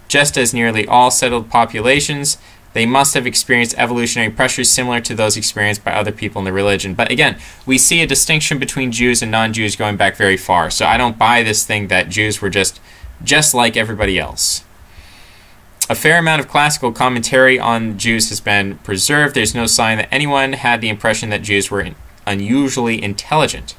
just as nearly all settled populations. They must have experienced evolutionary pressures similar to those experienced by other people in the religion. But again, we see a distinction between Jews and non-Jews going back very far. So I don't buy this thing that Jews were just like everybody else. A fair amount of classical commentary on Jews has been preserved. There's no sign that anyone had the impression that Jews were unusually intelligent.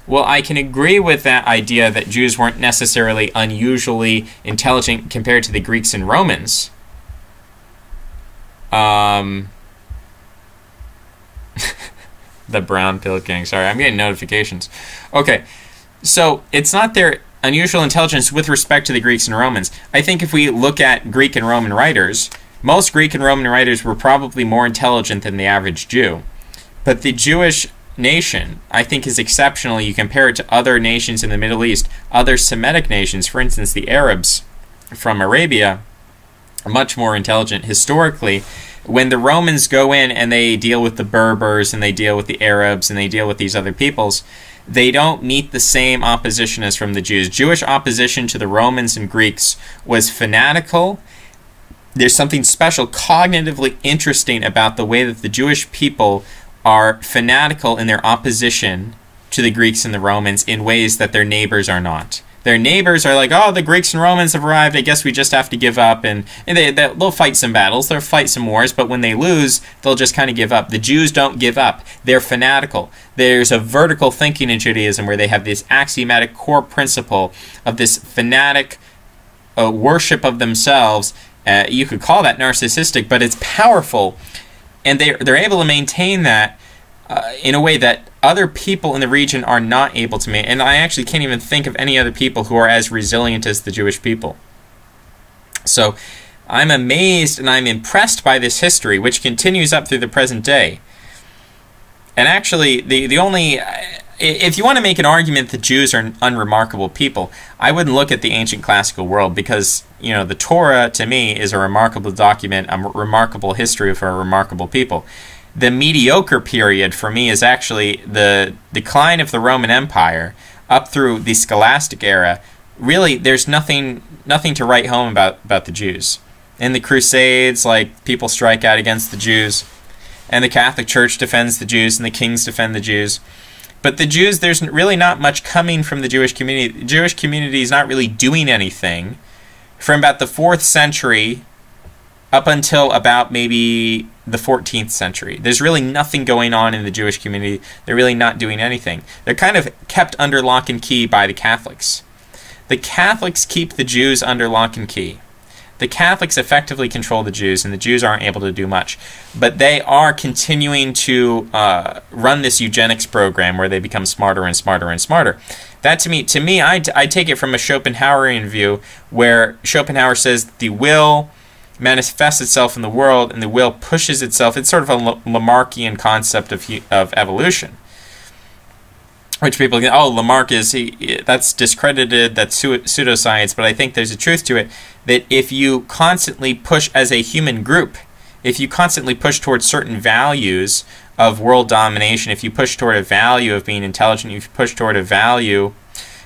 Well, I can agree with that idea that Jews weren't necessarily unusually intelligent compared to the Greeks and Romans. The brown pill king. Sorry, I'm getting notifications. Okay, so it's not their unusual intelligence with respect to the Greeks and Romans. I think if we look at Greek and Roman writers, most Greek and Roman writers were probably more intelligent than the average Jew. But the Jewish nation, I think, is exceptional. You compare it to other nations in the Middle East, other Semitic nations, for instance, the Arabs from Arabia, are much more intelligent historically. When the Romans go in and they deal with the Berbers and they deal with the Arabs and they deal with these other peoples, they don't meet the same opposition as from the Jews. Jewish opposition to the Romans and Greeks was fanatical. There's something special, cognitively interesting about the way that the Jewish people are fanatical in their opposition to the Greeks and the Romans in ways that their neighbors are not. Their neighbors are like, oh, the Greeks and Romans have arrived, I guess we just have to give up, and they'll fight some battles, they'll fight some wars, but when they lose, they'll just kind of give up. The Jews don't give up. They're fanatical. There's a vertical thinking in Judaism where they have this axiomatic core principle of this fanatic worship of themselves. You could call that narcissistic, but it's powerful. And they're able to maintain that in a way that other people in the region are not able to maintain. And I actually can't even think of any other people who are as resilient as the Jewish people. So I'm amazed and I'm impressed by this history, which continues up through the present day. And actually, the only... If you want to make an argument that Jews are an unremarkable people, I wouldn't look at the ancient classical world because, you know, the Torah, to me, is a remarkable document, a remarkable history for a remarkable people. The mediocre period, for me, is actually the decline of the Roman Empire up through the Scholastic era. Really, there's nothing to write home about the Jews. In the Crusades, like, people strike out against the Jews, and the Catholic Church defends the Jews, and the kings defend the Jews. But the Jews, there's really not much coming from the Jewish community. The Jewish community is not really doing anything from about the 4th century up until about maybe the 14th century. There's really nothing going on in the Jewish community. They're really not doing anything. They're kind of kept under lock and key by the Catholics. The Catholics keep the Jews under lock and key. the Catholics effectively control the Jews, and the Jews aren't able to do much. But they are continuing to run this eugenics program where they become smarter and smarter and smarter. That to me, I take it from a Schopenhauerian view, where Schopenhauer says the will manifests itself in the world, and the will pushes itself. It's sort of a Lamarckian concept of evolution, which people get, oh, Lamarck that's discredited, that's pseudoscience, but I think there's a truth to it, that if you constantly push as a human group, if you constantly push towards certain values of world domination, if you push toward a value of being intelligent, if you push toward a value,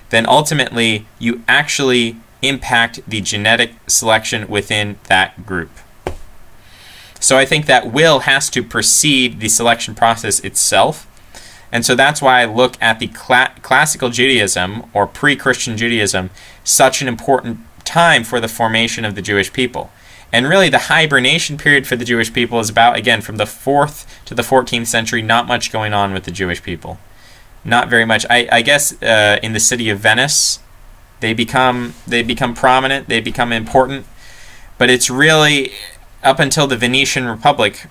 then ultimately you actually impact the genetic selection within that group. So I think that will has to precede the selection process itself. And so that's why I look at the classical Judaism, or pre-Christian Judaism, such an important time for the formation of the Jewish people. And really the hibernation period for the Jewish people is about, again, from the 4th to the 14th century, not much going on with the Jewish people. Not very much. I guess in the city of Venice, they become prominent, they become important, but it's really up until the Venetian Republic,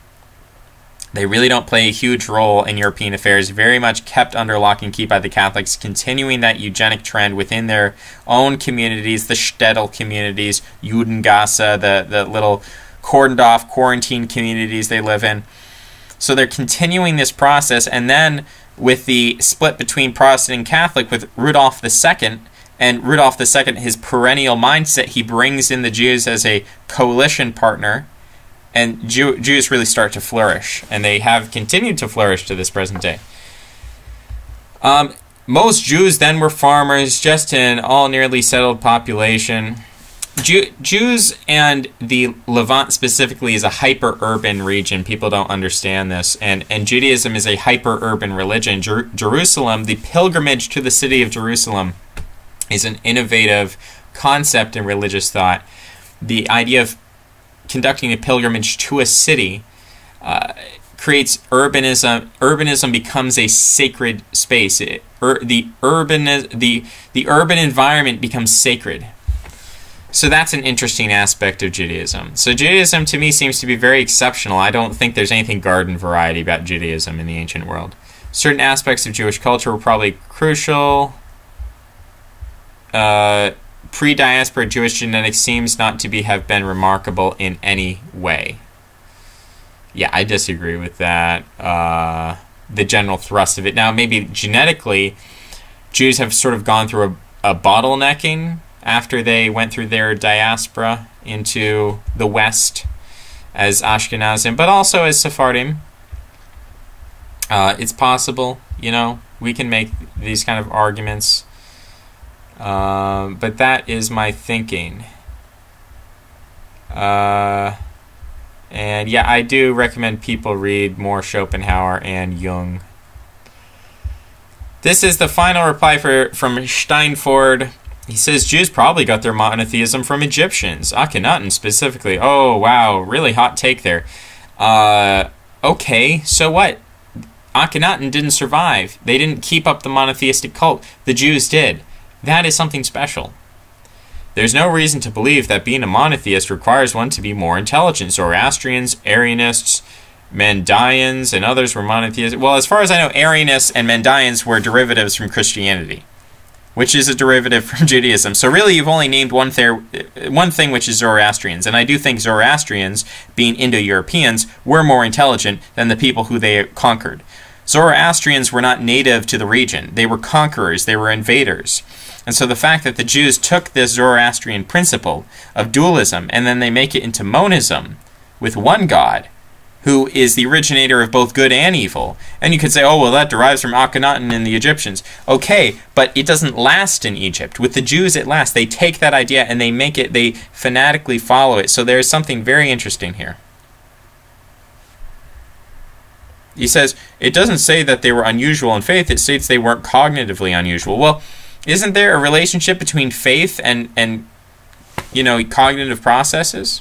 they really don't play a huge role in European affairs, very much kept under lock and key by the Catholics, continuing that eugenic trend within their own communities, the shtetl communities, Judengasse, the little cordoned off quarantine communities they live in. So they're continuing this process, and then with the split between Protestant and Catholic with Rudolf II, and Rudolf II, his perennial mindset, he brings in the Jews as a coalition partner, and Jews really start to flourish, and they have continued to flourish to this present day. Most Jews then were farmers, just an all nearly settled population. Jews and the Levant specifically is a hyper-urban region. People don't understand this. And Judaism is a hyper-urban religion. Jerusalem, the pilgrimage to the city of Jerusalem, is an innovative concept in religious thought. The idea of conducting a pilgrimage to a city creates urbanism. Urbanism becomes a sacred space. The urban environment becomes sacred. So that's an interesting aspect of Judaism. So Judaism to me seems to be very exceptional. I don't think there's anything garden variety about Judaism in the ancient world. Certain aspects of Jewish culture were probably crucial. Pre-diaspora Jewish genetics seems not to have been remarkable in any way. Yeah, I disagree with that. The general thrust of it. Now, maybe genetically, Jews have sort of gone through a bottlenecking after they went through their diaspora into the West as Ashkenazim, but also as Sephardim. It's possible, you know, we can make these kind of arguments. But that is my thinking. And yeah, I do recommend people read more Schopenhauer and Jung. This is the final reply from Steinford. He says, Jews probably got their monotheism from Egyptians. Akhenaten specifically. Oh, wow. Really hot take there. Okay, so what? Akhenaten didn't survive. They didn't keep up the monotheistic cult. The Jews did. That is something special. There's no reason to believe that being a monotheist requires one to be more intelligent. Zoroastrians, Arianists, Mandaeans, and others were monotheists. Well, as far as I know, Arianists and Mandaeans were derivatives from Christianity, which is a derivative from Judaism. So really, you've only named one thing, which is Zoroastrians. And I do think Zoroastrians, being Indo-Europeans, were more intelligent than the people who they conquered. Zoroastrians were not native to the region. They were conquerors. They were invaders. And so the fact that the Jews took this Zoroastrian principle of dualism and then they make it into monism with one God, who is the originator of both good and evil. And you could say, oh, well, that derives from Akhenaten and the Egyptians. Okay, but it doesn't last in Egypt. With the Jews, it lasts. They take that idea and they make it, they fanatically follow it. So there's something very interesting here. He says, it doesn't say that they were unusual in faith. It states they weren't cognitively unusual. Well, isn't there a relationship between faith and you know, cognitive processes?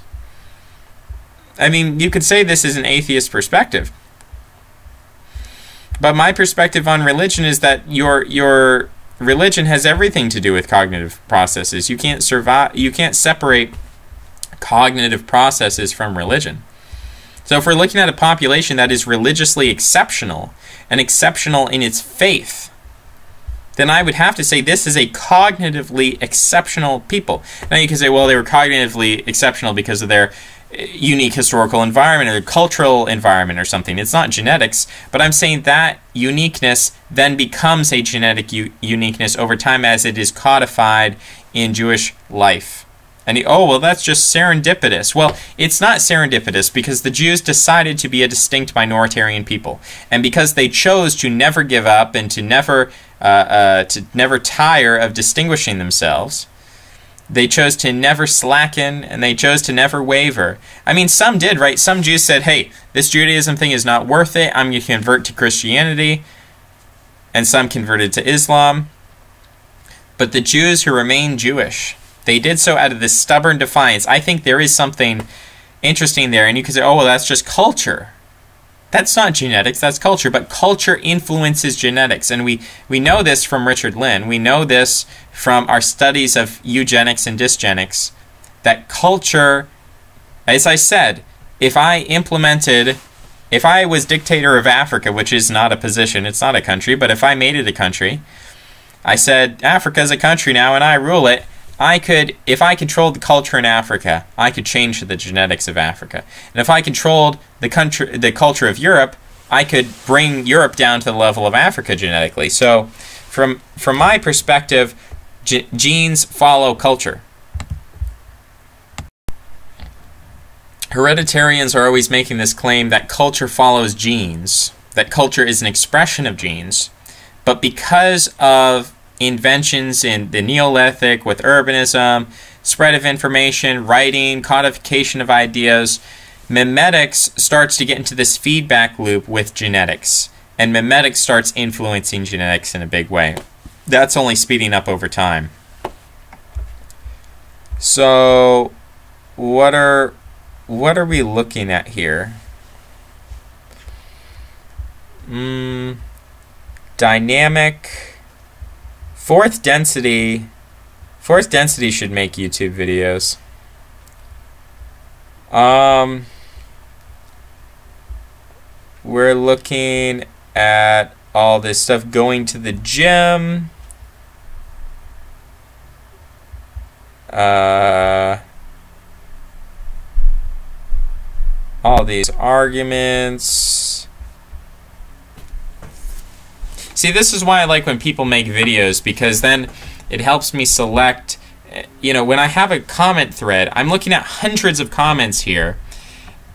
I mean, you could say this is an atheist perspective. But my perspective on religion is that your religion has everything to do with cognitive processes. You can't separate cognitive processes from religion. So if we're looking at a population that is religiously exceptional and exceptional in its faith, then I would have to say this is a cognitively exceptional people. Now you can say, well, they were cognitively exceptional because of their unique historical environment or their cultural environment or something. It's not genetics, but I'm saying that uniqueness then becomes a genetic uniqueness over time as it is codified in Jewish life. And oh, well, that's just serendipitous. Well, it's not serendipitous because the Jews decided to be a distinct minoritarian people. And because they chose to never give up and to never tire of distinguishing themselves, they chose to never slacken, and they chose to never waver. I mean, some did, right? Some Jews said, hey, this Judaism thing is not worth it. I'm going to convert to Christianity. And some converted to Islam. But the Jews who remained Jewish, they did so out of this stubborn defiance. I think there is something interesting there. And you could say, oh, well, that's just culture. That's not genetics, that's culture. But culture influences genetics. And we know this from Richard Lynn. We know this from our studies of eugenics and dysgenics, that culture, as I said, if I was dictator of Africa, which is not a position, it's not a country, but if I made it a country, I said, Africa's a country now and I rule it, if I controlled the culture in Africa, I could change the genetics of Africa. And if I controlled the culture of Europe, I could bring Europe down to the level of Africa genetically. So from my perspective, genes follow culture. Hereditarians are always making this claim that culture follows genes, that culture is an expression of genes. But because of inventions in the Neolithic with urbanism, spread of information, writing, codification of ideas, memetics starts to get into this feedback loop with genetics. And memetics starts influencing genetics in a big way. That's only speeding up over time. So, what are we looking at here? Dynamic. Fourth density should make YouTube videos. We're looking at all this stuff, going to the gym. All these arguments. See, this is why I like when people make videos, because then it helps me select, when I have a comment thread, I'm looking at hundreds of comments here,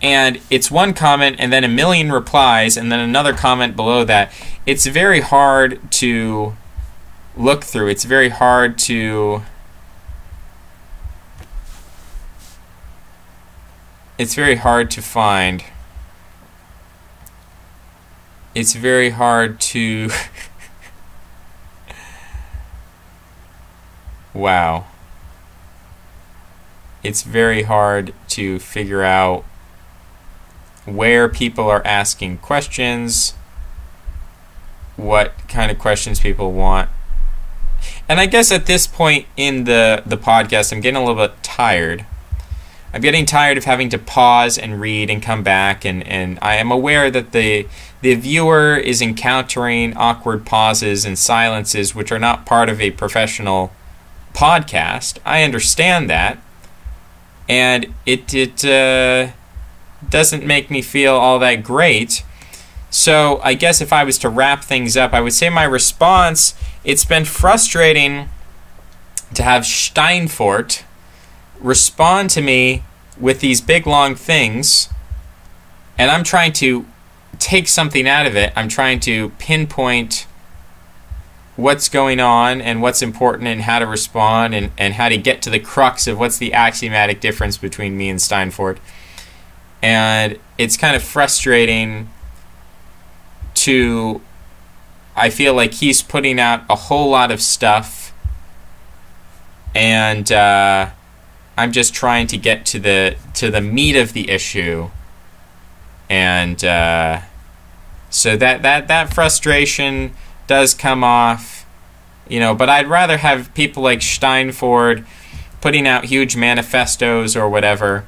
and it's one comment and then a million replies and then another comment below that. It's very hard to look through. It's very hard to find. It's very hard to wow. It's very hard to figure out where people are asking questions, what kind of questions people want. And I guess at this point in the podcast, I'm getting a little bit tired. I'm getting tired of having to pause and read and come back, and I am aware that the viewer is encountering awkward pauses and silences which are not part of a professional podcast. I understand that, and it doesn't make me feel all that great. So I guess if I was to wrap things up, I would say my response, it's been frustrating to have Steinfort respond to me with these big long things, and I'm trying to take something out of it. I'm trying to pinpoint what's going on and what's important and how to respond and how to get to the crux of what's the axiomatic difference between me and Steinfort. And it's kind of frustrating I feel like he's putting out a whole lot of stuff, and I'm just trying to get to the meat of the issue, and so that frustration does come off, but I'd rather have people like Steinfort putting out huge manifestos or whatever,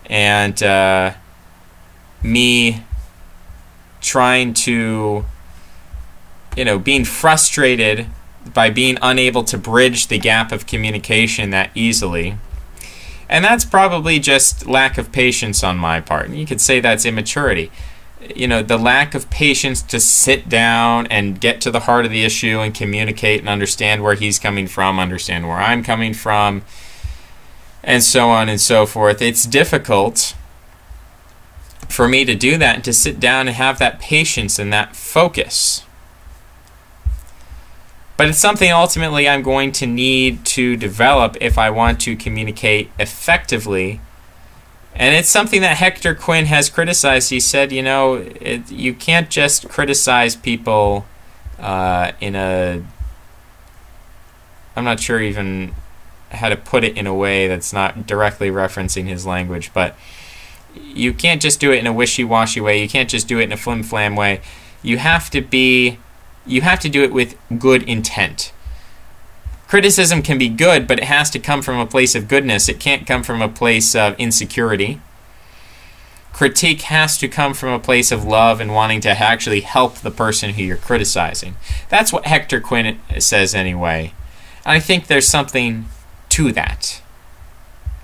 and me trying to, being frustrated by being unable to bridge the gap of communication that easily. And that's probably just lack of patience on my part. You could say that's immaturity. The lack of patience to sit down and get to the heart of the issue and communicate and understand where he's coming from, understand where I'm coming from, and so on and so forth. It's difficult for me to do that and to sit down and have that patience and that focus. But it's something ultimately I'm going to need to develop if I want to communicate effectively. And it's something that Hector Quinn has criticized. He said, you can't just criticize people I'm not sure even how to put it in a way that's not directly referencing his language, but you can't just do it in a wishy-washy way. You can't just do it in a flim-flam way. You have to do it with good intent. Criticism can be good, but it has to come from a place of goodness. It can't come from a place of insecurity. Critique has to come from a place of love and wanting to actually help the person who you're criticizing. That's what Hector Quinn says anyway. And I think there's something to that.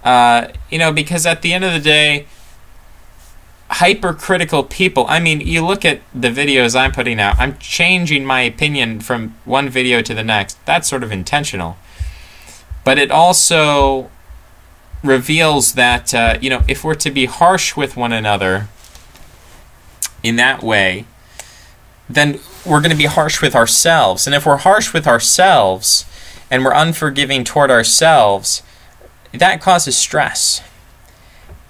Because at the end of the day, hypercritical people, you look at the videos I'm putting out, I'm changing my opinion from one video to the next. That's sort of intentional. But it also reveals that, if we're to be harsh with one another in that way, then we're going to be harsh with ourselves. And if we're harsh with ourselves and we're unforgiving toward ourselves, that causes stress.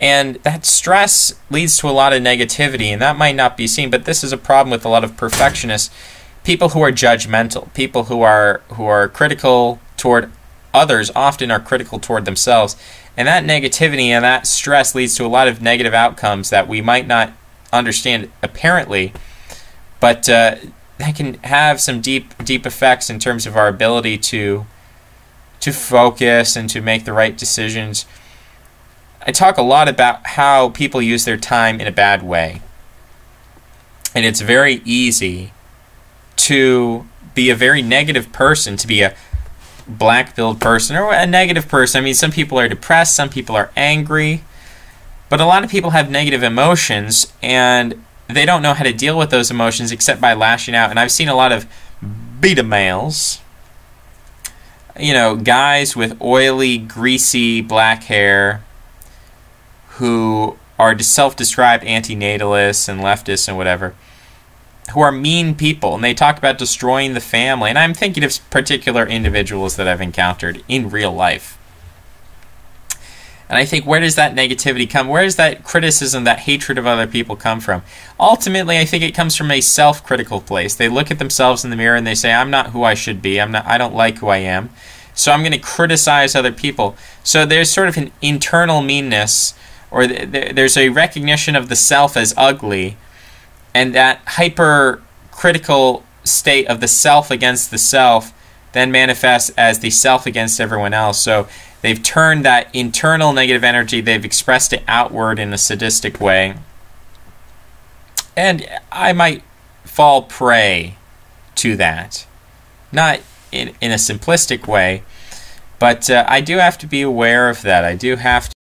And that stress leads to a lot of negativity, and that might not be seen, but this is a problem with a lot of perfectionists, people who are judgmental, people who are critical toward others often are critical toward themselves. And that negativity and that stress leads to a lot of negative outcomes that we might not understand apparently, but that can have some deep effects in terms of our ability to focus and to make the right decisions. I talk a lot about how people use their time in a bad way. And it's very easy to be a very negative person, to be a black-pilled person or a negative person. Some people are depressed, some people are angry, but a lot of people have negative emotions and they don't know how to deal with those emotions except by lashing out. And I've seen a lot of beta males, guys with oily, greasy black hair, who are self-described antinatalists and leftists and whatever, who are mean people, and they talk about destroying the family. And I'm thinking of particular individuals that I've encountered in real life. And I think, where does that negativity come? Where does that criticism, that hatred of other people come from? Ultimately, I think it comes from a self-critical place. They look at themselves in the mirror and they say, I'm not who I should be. I don't like who I am. So I'm going to criticize other people. So there's sort of an internal meanness, or there's a recognition of the self as ugly, and that hypercritical state of the self against the self then manifests as the self against everyone else. So they've turned that internal negative energy, they've expressed it outward in a sadistic way. And I might fall prey to that. Not in a simplistic way, but I do have to be aware of that. I do have to